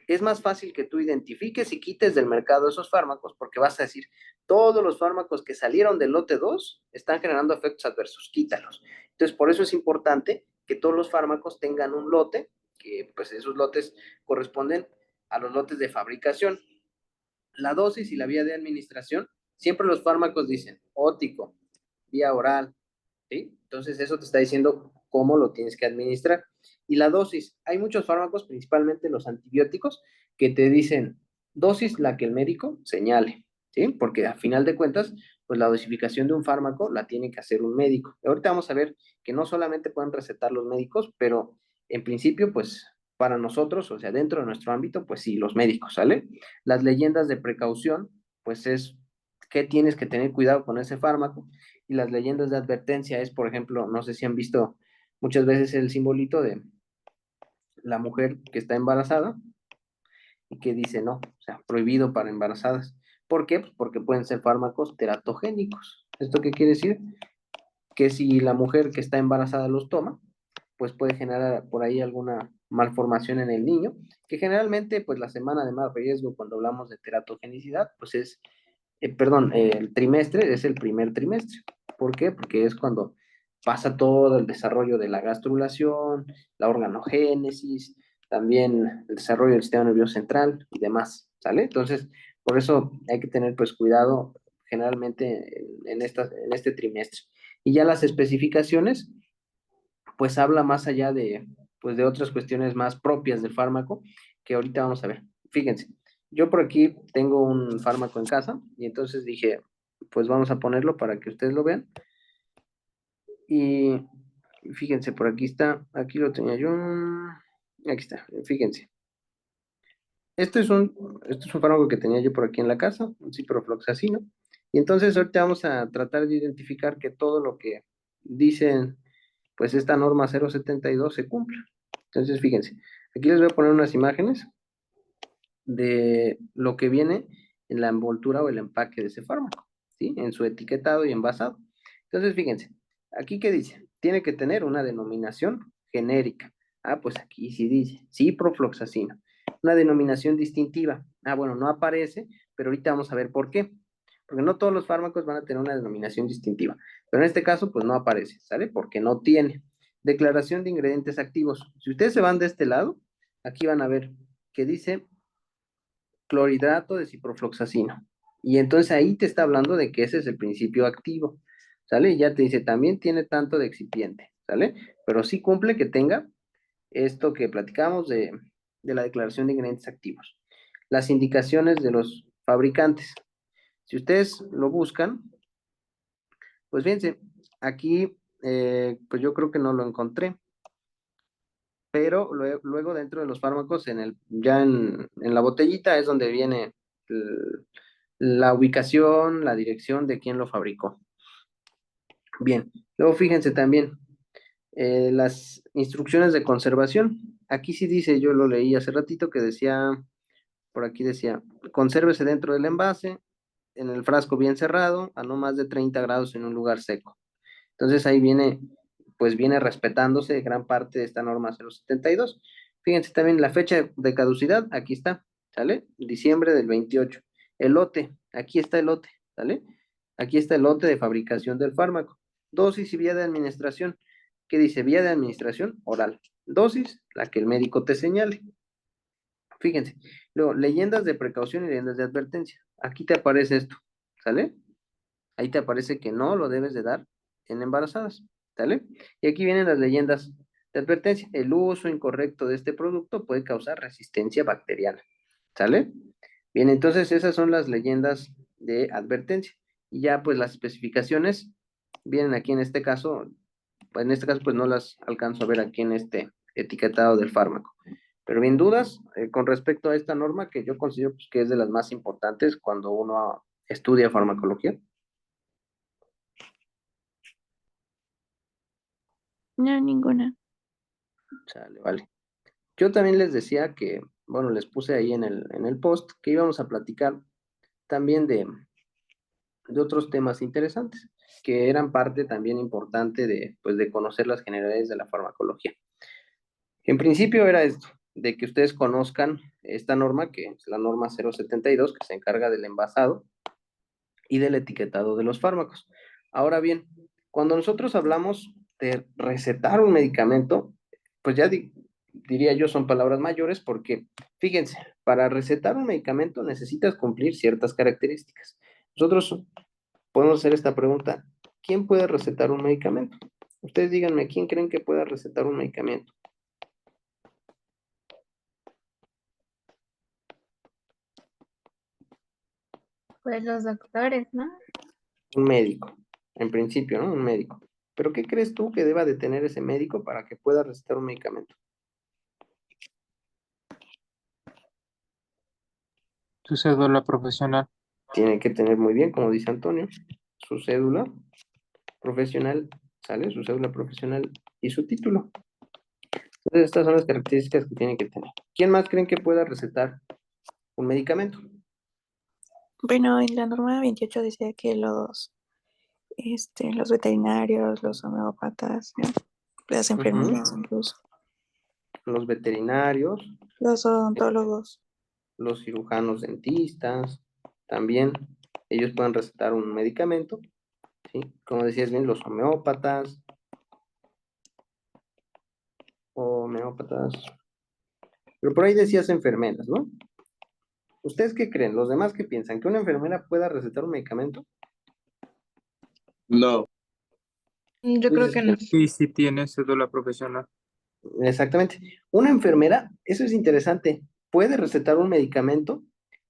es más fácil que tú identifiques y quites del mercado esos fármacos porque vas a decir, todos los fármacos que salieron del lote 2 están generando efectos adversos, quítalos. Entonces, por eso es importante que todos los fármacos tengan un lote, que pues esos lotes corresponden a los lotes de fabricación. La dosis y la vía de administración, siempre los fármacos dicen ótico, vía oral, ¿sí? Entonces eso te está diciendo cómo lo tienes que administrar. Y la dosis, hay muchos fármacos, principalmente los antibióticos, que te dicen dosis la que el médico señale, ¿sí? Porque a final de cuentas, pues la dosificación de un fármaco la tiene que hacer un médico. Ahorita vamos a ver que no solamente pueden recetar los médicos, pero en principio, pues para nosotros, o sea, dentro de nuestro ámbito, pues sí, los médicos, ¿sale? Las leyendas de precaución, pues es que tienes que tener cuidado con ese fármaco, y las leyendas de advertencia es, por ejemplo, no sé si han visto muchas veces el simbolito de la mujer que está embarazada y que dice no, o sea, prohibido para embarazadas. ¿Por qué? Pues porque pueden ser fármacos teratogénicos. ¿Esto qué quiere decir? Que si la mujer que está embarazada los toma, pues puede generar por ahí alguna malformación en el niño, que generalmente, pues la semana de más riesgo cuando hablamos de teratogenicidad, pues es, perdón, el trimestre es el primer trimestre. ¿Por qué? Porque es cuando pasa todo el desarrollo de la gastrulación, la organogénesis, también el desarrollo del sistema nervioso central y demás, ¿sale? Entonces, por eso hay que tener pues cuidado generalmente en este trimestre. Y ya las especificaciones, pues habla más allá de, pues, de otras cuestiones más propias del fármaco, que ahorita vamos a ver. Fíjense, yo por aquí tengo un fármaco en casa y entonces dije, pues vamos a ponerlo para que ustedes lo vean. Y fíjense, por aquí está, aquí lo tenía yo, aquí está, fíjense. Esto es un fármaco que tenía yo por aquí en la casa, un ciprofloxacino. Y entonces ahorita vamos a tratar de identificar que todo lo que dicen, pues esta norma 072 se cumpla. Entonces, fíjense, aquí les voy a poner unas imágenes de lo que viene en la envoltura o el empaque de ese fármaco, ¿sí? En su etiquetado y envasado. Entonces, fíjense, aquí qué dice, tiene que tener una denominación genérica. Pues aquí sí dice, ciprofloxacino. Una denominación distintiva. Bueno, no aparece, pero ahorita vamos a ver por qué. Porque no todos los fármacos van a tener una denominación distintiva. Pero en este caso, pues no aparece, ¿sale? Porque no tiene. Declaración de ingredientes activos. Si ustedes se van de este lado, aquí van a ver que dice clorhidrato de ciprofloxacino. Y entonces ahí te está hablando de que ese es el principio activo, ¿sale? Y ya te dice, también tiene tanto de excipiente, ¿sale? Pero sí cumple que tenga esto que platicamos de la declaración de ingredientes activos. Las indicaciones de los fabricantes. Si ustedes lo buscan, pues fíjense, aquí, pues yo creo que no lo encontré, pero luego dentro de los fármacos, ya en la botellita es donde viene la ubicación, la dirección de quién lo fabricó. Bien, luego fíjense también las instrucciones de conservación. Aquí sí dice, yo lo leí hace ratito que decía, por aquí decía, consérvese dentro del envase, en el frasco bien cerrado, a no más de 30 grados en un lugar seco. Entonces ahí viene, pues viene respetándose gran parte de esta norma 072. Fíjense también la fecha de caducidad, aquí está, ¿sale? Diciembre del 28. El lote, aquí está el lote, ¿sale? Aquí está el lote de fabricación del fármaco. Dosis y vía de administración. ¿Qué dice? Vía de administración oral. Dosis, la que el médico te señale. Fíjense. Luego, leyendas de precaución y leyendas de advertencia. Aquí te aparece esto, ¿sale? ahí te aparece que no lo debes de dar en embarazadas, ¿sale? Y aquí vienen las leyendas de advertencia. El uso incorrecto de este producto puede causar resistencia bacteriana, ¿sale? Bien, entonces esas son las leyendas de advertencia. Y ya pues las especificaciones vienen aquí en este caso, pues no las alcanzo a ver aquí en este etiquetado del fármaco. Pero bien, dudas con respecto a esta norma que yo considero pues, que es de las más importantes cuando uno estudia farmacología. No, ninguna. Sale, vale. Yo también les decía que, bueno, les puse ahí en el post que íbamos a platicar también de otros temas interesantes, que eran parte también importante de, pues, de conocer las generalidades de la farmacología. En principio era esto, de que ustedes conozcan esta norma, que es la norma 072, que se encarga del envasado y del etiquetado de los fármacos. Ahora bien, cuando nosotros hablamos de recetar un medicamento, pues ya diría yo son palabras mayores porque, fíjense, para recetar un medicamento necesitas cumplir ciertas características. Nosotros podemos hacer esta pregunta, ¿quién puede recetar un medicamento? Ustedes díganme, ¿quién creen que pueda recetar un medicamento? Pues los doctores, ¿no? Un médico, en principio, ¿no? Un médico. Pero ¿qué crees tú que deba de tener ese médico para que pueda recetar un medicamento? Tu cédula profesional. Tiene que tener muy bien, como dice Antonio, su cédula profesional, ¿sale? Su cédula profesional y su título. Entonces, estas son las características que tiene que tener. ¿Quién más creen que pueda recetar un medicamento? Bueno, en la norma 28 decía que los veterinarios, los homeópatas, ¿no? Las enfermeras incluso, Los veterinarios, los odontólogos. los cirujanos dentistas, también ellos pueden recetar un medicamento, ¿sí? Como decías bien, los homeópatas, pero por ahí decías enfermeras, ¿no? ¿Ustedes qué creen? ¿Los demás qué piensan? ¿Que una enfermera pueda recetar un medicamento? No. Yo Tú creo dices que que no. Sí, sí tiene cédula profesional. exactamente. Una enfermera, eso es interesante, puede recetar un medicamento,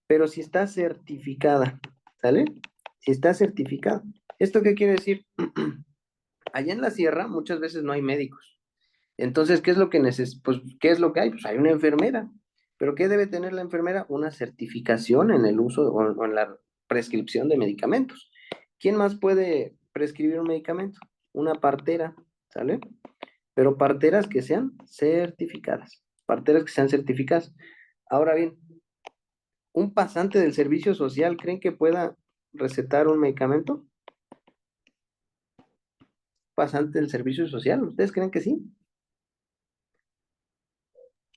pero si está certificada, ¿sale? Si está certificada. ¿Esto qué quiere decir? Allá en la sierra muchas veces no hay médicos. Entonces, ¿qué es lo que Pues, ¿qué es lo que hay? Pues hay una enfermera. ¿Pero qué debe tener la enfermera? Una certificación en el uso o en la prescripción de medicamentos. ¿Quién más puede prescribir un medicamento? Una partera, ¿sale? Pero parteras que sean certificadas. Parteras que sean certificadas. Ahora bien, ¿un pasante del servicio social creen que pueda recetar un medicamento? ¿Pasante del servicio social? ¿Ustedes creen que sí?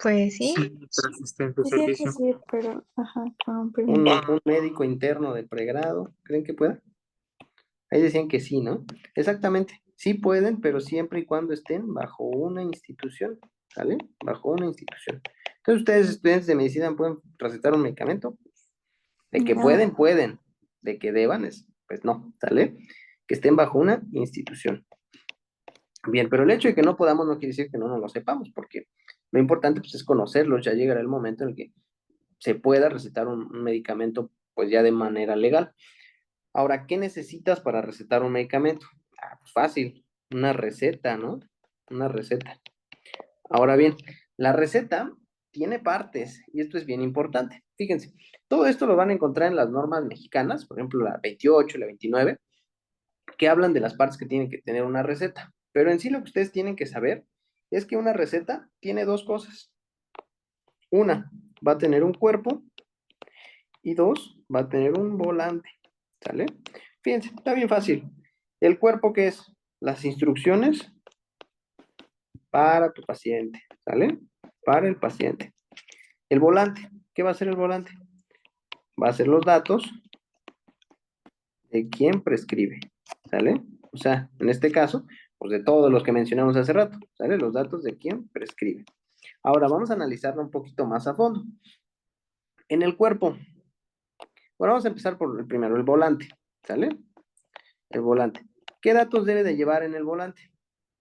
Pues sí. Sí, para asistente de Decía que servicio. sí, pero, ajá, con un ¿Un, permiso. un médico interno de pregrado creen que pueda? Ahí decían que sí, ¿no? Exactamente, sí pueden, pero siempre y cuando estén bajo una institución, ¿sale? Bajo una institución. Entonces, ustedes, estudiantes de medicina, pueden recetar un medicamento. De que No, pueden, pueden. De que deban, pues no, ¿sale? Que estén bajo una institución. Bien, pero el hecho de que no podamos no quiere decir que no lo sepamos, porque lo importante pues, es conocerlo. Ya llegará el momento en el que se pueda recetar un medicamento, pues ya de manera legal. Ahora, ¿qué necesitas para recetar un medicamento? Pues fácil, una receta, ¿no? Una receta. Ahora bien, la receta tiene partes y esto es bien importante. Fíjense, todo esto lo van a encontrar en las normas mexicanas, por ejemplo, la 28 y la 29, que hablan de las partes que tiene que tener una receta. Pero en sí lo que ustedes tienen que saber es que una receta tiene dos cosas. Una, va a tener un cuerpo y dos, va a tener un volante. ¿Sale? Fíjense, está bien fácil. El cuerpo, ¿qué es? Las instrucciones para tu paciente, ¿sale? Para el paciente. El volante, ¿qué va a ser el volante? Va a ser los datos de quién prescribe, ¿sale? O sea, en este caso, pues de todos los que mencionamos hace rato, ¿sale? Los datos de quién prescribe. Ahora vamos a analizarlo un poquito más a fondo. En el cuerpo, bueno, vamos a empezar por el primero, el volante, ¿sale? El volante. ¿Qué datos debe de llevar en el volante?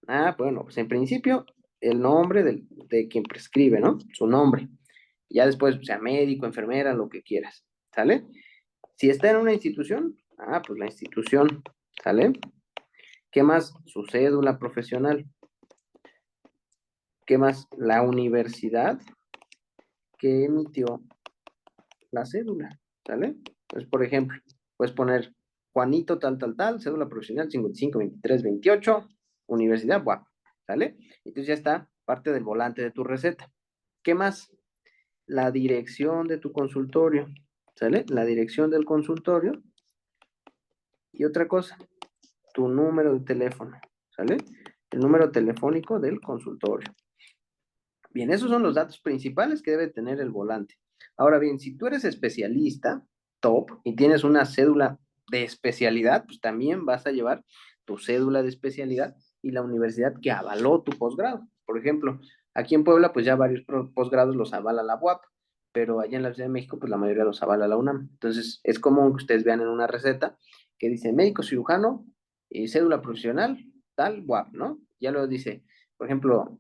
Ah, bueno, pues en principio el nombre de quien prescribe, ¿no? Su nombre. Ya después, sea médico, enfermera, lo que quieras, ¿sale? Si está en una institución, pues la institución, ¿sale? ¿Qué más? Su cédula profesional. ¿Qué más? La universidad que emitió la cédula, ¿sale? Entonces, por ejemplo, puedes poner Juanito tal, tal, tal, cédula profesional 55, 23, 28, universidad, guau, ¿sale? Entonces ya está parte del volante de tu receta. ¿Qué más? La dirección de tu consultorio, ¿sale? La dirección del consultorio. Y otra cosa, tu número de teléfono, ¿sale? El número telefónico del consultorio. Bien, esos son los datos principales que debe tener el volante. Ahora bien, si tú eres especialista, top, y tienes una cédula de especialidad, pues también vas a llevar tu cédula de especialidad y la universidad que avaló tu posgrado. Por ejemplo, aquí en Puebla, pues ya varios posgrados los avala la UAP, pero allá en la Ciudad de México, pues la mayoría los avala la UNAM. Entonces, es común que ustedes vean en una receta que dice médico cirujano y cédula profesional, tal, UAP, ¿no? Ya lo dice, por ejemplo,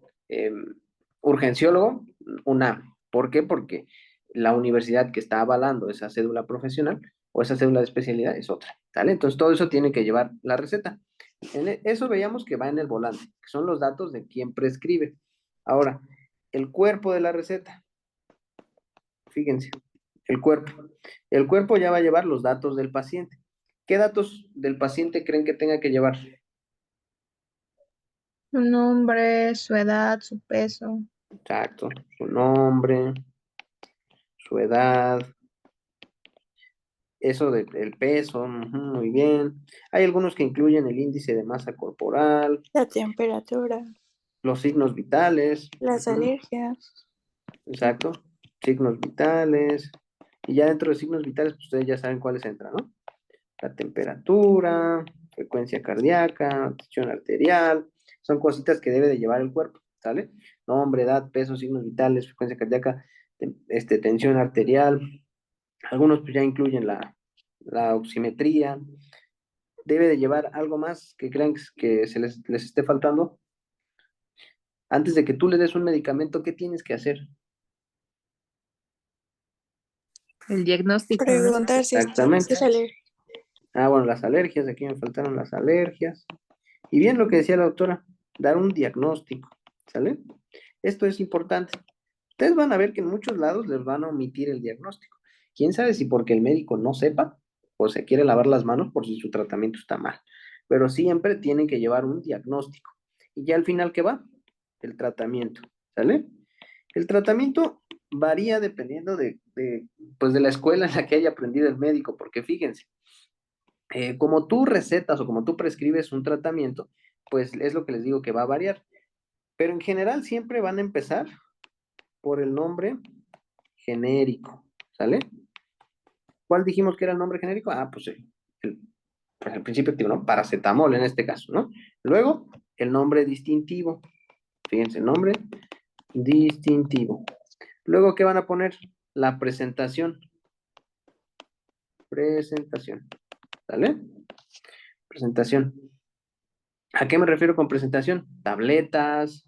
urgenciólogo, UNAM. ¿Por qué? Porque la universidad que está avalando esa cédula profesional o esa cédula de especialidad es otra, ¿vale? Entonces todo eso tiene que llevar la receta. Eso veíamos que va en el volante, que son los datos de quien prescribe. Ahora, el cuerpo de la receta. Fíjense, el cuerpo. El cuerpo ya va a llevar los datos del paciente. ¿Qué datos del paciente creen que tenga que llevar? Su nombre, su edad, su peso. Exacto, su nombre, su edad, eso del peso, muy bien. Hay algunos que incluyen el índice de masa corporal, La temperatura, los signos vitales, las alergias. exacto, signos vitales. Y ya dentro de signos vitales, pues ustedes ya saben cuáles entran, ¿no? La temperatura, frecuencia cardíaca, tensión arterial, son cositas que debe de llevar el cuerpo, ¿sale? Nombre, edad, peso, signos vitales, frecuencia cardíaca, tensión arterial. Algunos pues ya incluyen la oximetría. Debe de llevar algo más que crean que les esté faltando. Antes de que tú le des un medicamento, ¿qué tienes que hacer? El diagnóstico, ¿no? Preguntar si Exactamente. es alérgico. Bueno, las alergias, aquí me faltaron las alergias. Y bien lo que decía la doctora, dar un diagnóstico, ¿sale? Esto es importante. Ustedes van a ver que en muchos lados les van a omitir el diagnóstico. ¿Quién sabe si porque el médico no sepa o se quiere lavar las manos por si su tratamiento está mal? Pero siempre tienen que llevar un diagnóstico. Y ya al final, ¿qué va? El tratamiento, ¿sale? El tratamiento varía dependiendo pues de la escuela en la que haya aprendido el médico, porque fíjense, como tú recetas o como tú prescribes un tratamiento, pues es lo que les digo que va a variar. Pero en general siempre van a empezar por el nombre genérico, ¿sale? ¿Cuál dijimos que era el nombre genérico? Pues el principio activo, ¿no? Paracetamol en este caso, ¿no? Luego, el nombre distintivo. Fíjense, nombre distintivo. Luego, ¿qué van a poner? La presentación. Presentación. ¿Sale? Presentación. ¿A qué me refiero con presentación? Tabletas,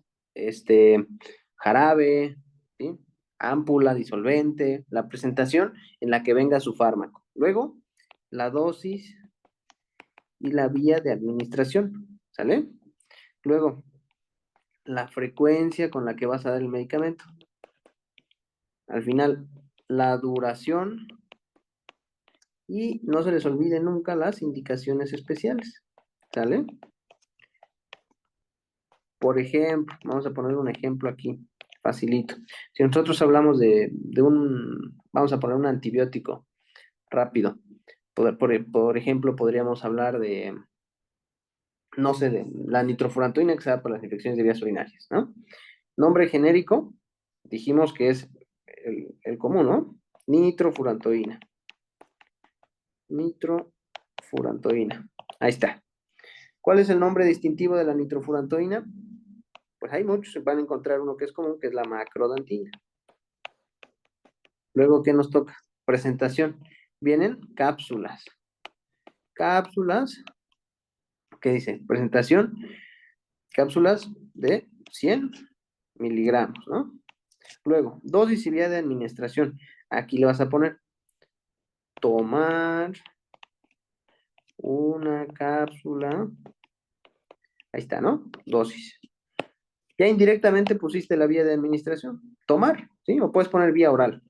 jarabe, ¿sí? Ámpula, disolvente, la presentación en la que venga su fármaco. Luego, la dosis y la vía de administración, ¿sale? Luego, la frecuencia con la que vas a dar el medicamento. Al final, la duración y no se les olvide nunca las indicaciones especiales, ¿sale? Por ejemplo, vamos a poner un ejemplo aquí, facilito. Si nosotros hablamos vamos a poner un antibiótico rápido. Por ejemplo, podríamos hablar de, no sé, de la nitrofurantoína que se da para las infecciones de vías urinarias, ¿no? Nombre genérico, dijimos que es el común, ¿no? Nitrofurantoína. Nitrofurantoína. Ahí está. ¿Cuál es el nombre distintivo de la nitrofurantoína? Pues hay muchos, se van a encontrar uno que es común, que es la macrodantina. Luego, ¿qué nos toca? Presentación. Vienen cápsulas. Cápsulas ¿Qué dice? Presentación, cápsulas de 100 miligramos, ¿no? Luego, dosis y vía de administración. Aquí le vas a poner tomar una cápsula. Ahí está, ¿no? Dosis. Ya indirectamente pusiste la vía de administración. Tomar, ¿sí? O puedes poner vía oral.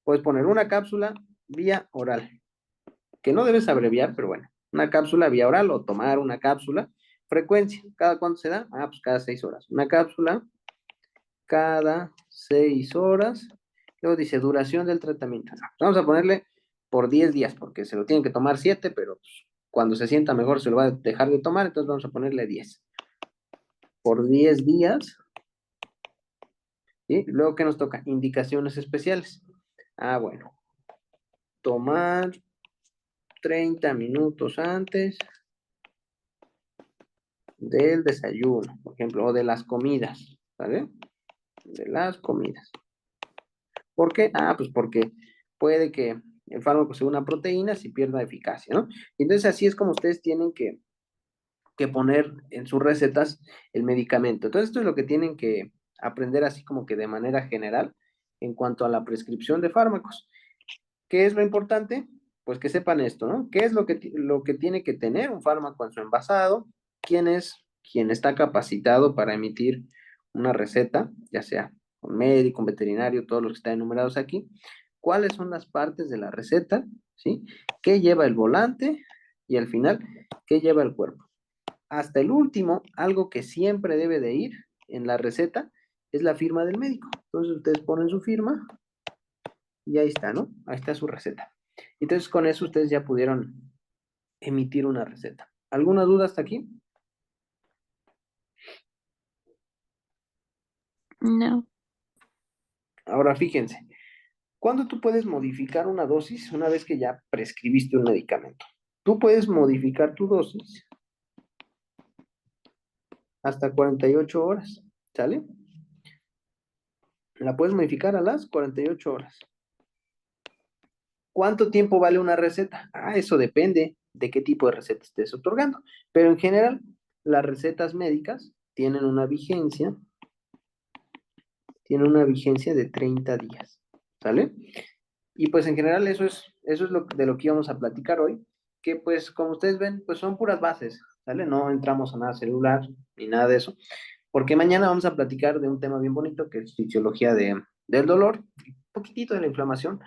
Puedes poner una cápsula vía oral. Que no debes abreviar, pero bueno. Una cápsula vía oral o tomar una cápsula. Frecuencia. ¿Cada cuánto se da? Ah, pues cada 6 horas. Una cápsula cada 6 horas. Luego dice duración del tratamiento. Vamos a ponerle por 10 días, porque se lo tienen que tomar 7, pero pues, cuando se sienta mejor se lo va a dejar de tomar, entonces vamos a ponerle 10. Por 10 días. ¿Sí? Luego, ¿qué nos toca? Indicaciones especiales. Ah, bueno. Tomar 30 minutos antes del desayuno, por ejemplo, o de las comidas, ¿vale? De las comidas. ¿Por qué? Ah, pues porque puede que el fármaco sea una proteína si pierda eficacia, ¿no? Entonces así es como ustedes tienen que poner en sus recetas el medicamento. Entonces esto es lo que tienen que aprender así como que de manera general en cuanto a la prescripción de fármacos. ¿Qué es lo importante? Pues que sepan esto, ¿no? ¿Qué es lo que tiene que tener un fármaco en su envasado? ¿Quién es quien está capacitado para emitir una receta, ya sea un médico, un veterinario, todos los que están enumerados aquí? ¿Cuáles son las partes de la receta? ¿Sí? ¿Qué lleva el volante? Y al final, ¿qué lleva el cuerpo? Hasta el último, algo que siempre debe de ir en la receta es la firma del médico. Entonces ustedes ponen su firma y ahí está, ¿no? Ahí está su receta. Entonces con eso ustedes ya pudieron emitir una receta. ¿Alguna duda hasta aquí? No. Ahora fíjense, ¿cuándo tú puedes modificar una dosis una vez que ya prescribiste un medicamento? Tú puedes modificar tu dosis hasta 48 horas, ¿sale? La puedes modificar a las 48 horas. ¿Cuánto tiempo vale una receta? Ah, eso depende de qué tipo de receta estés otorgando. Pero en general, las recetas médicas tienen una vigencia de 30 días, ¿sale? Y pues en general eso es de lo que íbamos a platicar hoy, que pues como ustedes ven, pues son puras bases, ¿sale? No entramos a nada celular ni nada de eso, porque mañana vamos a platicar de un tema bien bonito que es fisiología del dolor, un poquitito de la inflamación,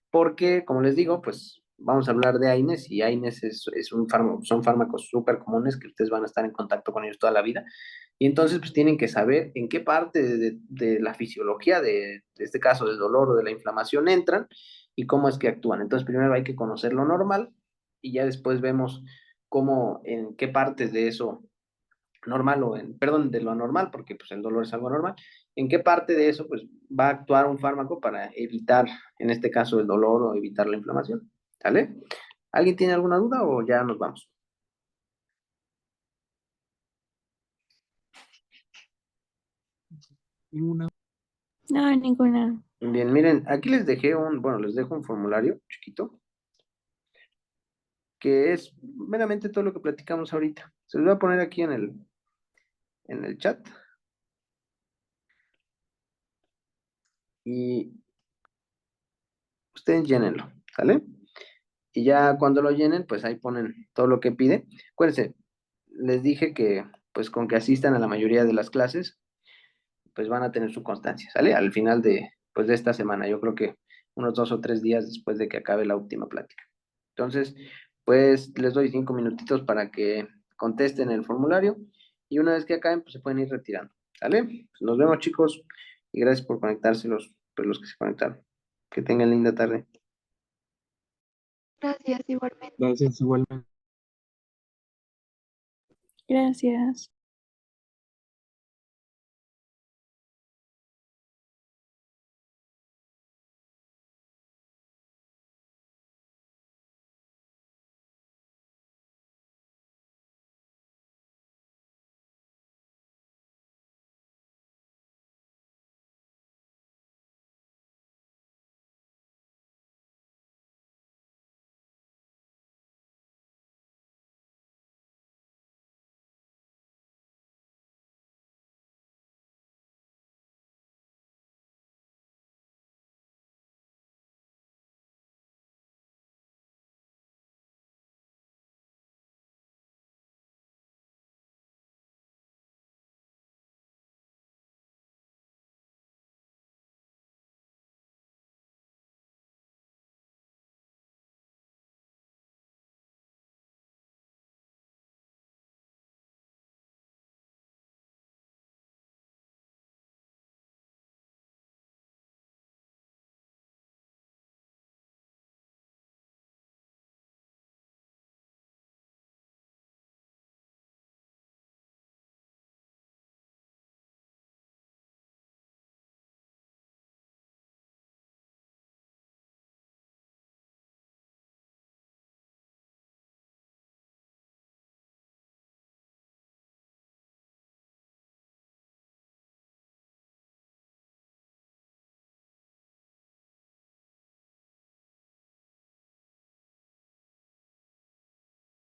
porque como les digo, pues vamos a hablar de AINES y AINES es un fármaco, son fármacos súper comunes que ustedes van a estar en contacto con ellos toda la vida. Y entonces, pues tienen que saber en qué parte de la fisiología, de este caso del dolor o de la inflamación, entran y cómo es que actúan. Entonces, primero hay que conocer lo normal y ya después vemos cómo, en qué partes de eso normal perdón, de lo anormal, porque pues el dolor es algo normal, en qué parte de eso pues va a actuar un fármaco para evitar, en este caso, el dolor o evitar la inflamación. ¿Sale? ¿Alguien tiene alguna duda o ya nos vamos? Ninguna. No, ninguna. Bien, miren, aquí les dejo un formulario chiquito, que es meramente todo lo que platicamos ahorita. Se los voy a poner aquí en el chat. Y ustedes llénenlo, ¿sale? Y ya cuando lo llenen, pues ahí ponen todo lo que pide. Acuérdense, les dije que pues con que asistan a la mayoría de las clases, pues van a tener su constancia, ¿sale? Al final pues de esta semana, yo creo que unos 2 o 3 días después de que acabe la última plática. Entonces, pues les doy 5 minutitos para que contesten el formulario y una vez que acaben, pues se pueden ir retirando, ¿sale? Pues nos vemos, chicos, y gracias por conectarse los que se conectaron. Que tengan linda tarde. Gracias, igualmente. Gracias, igualmente. Gracias.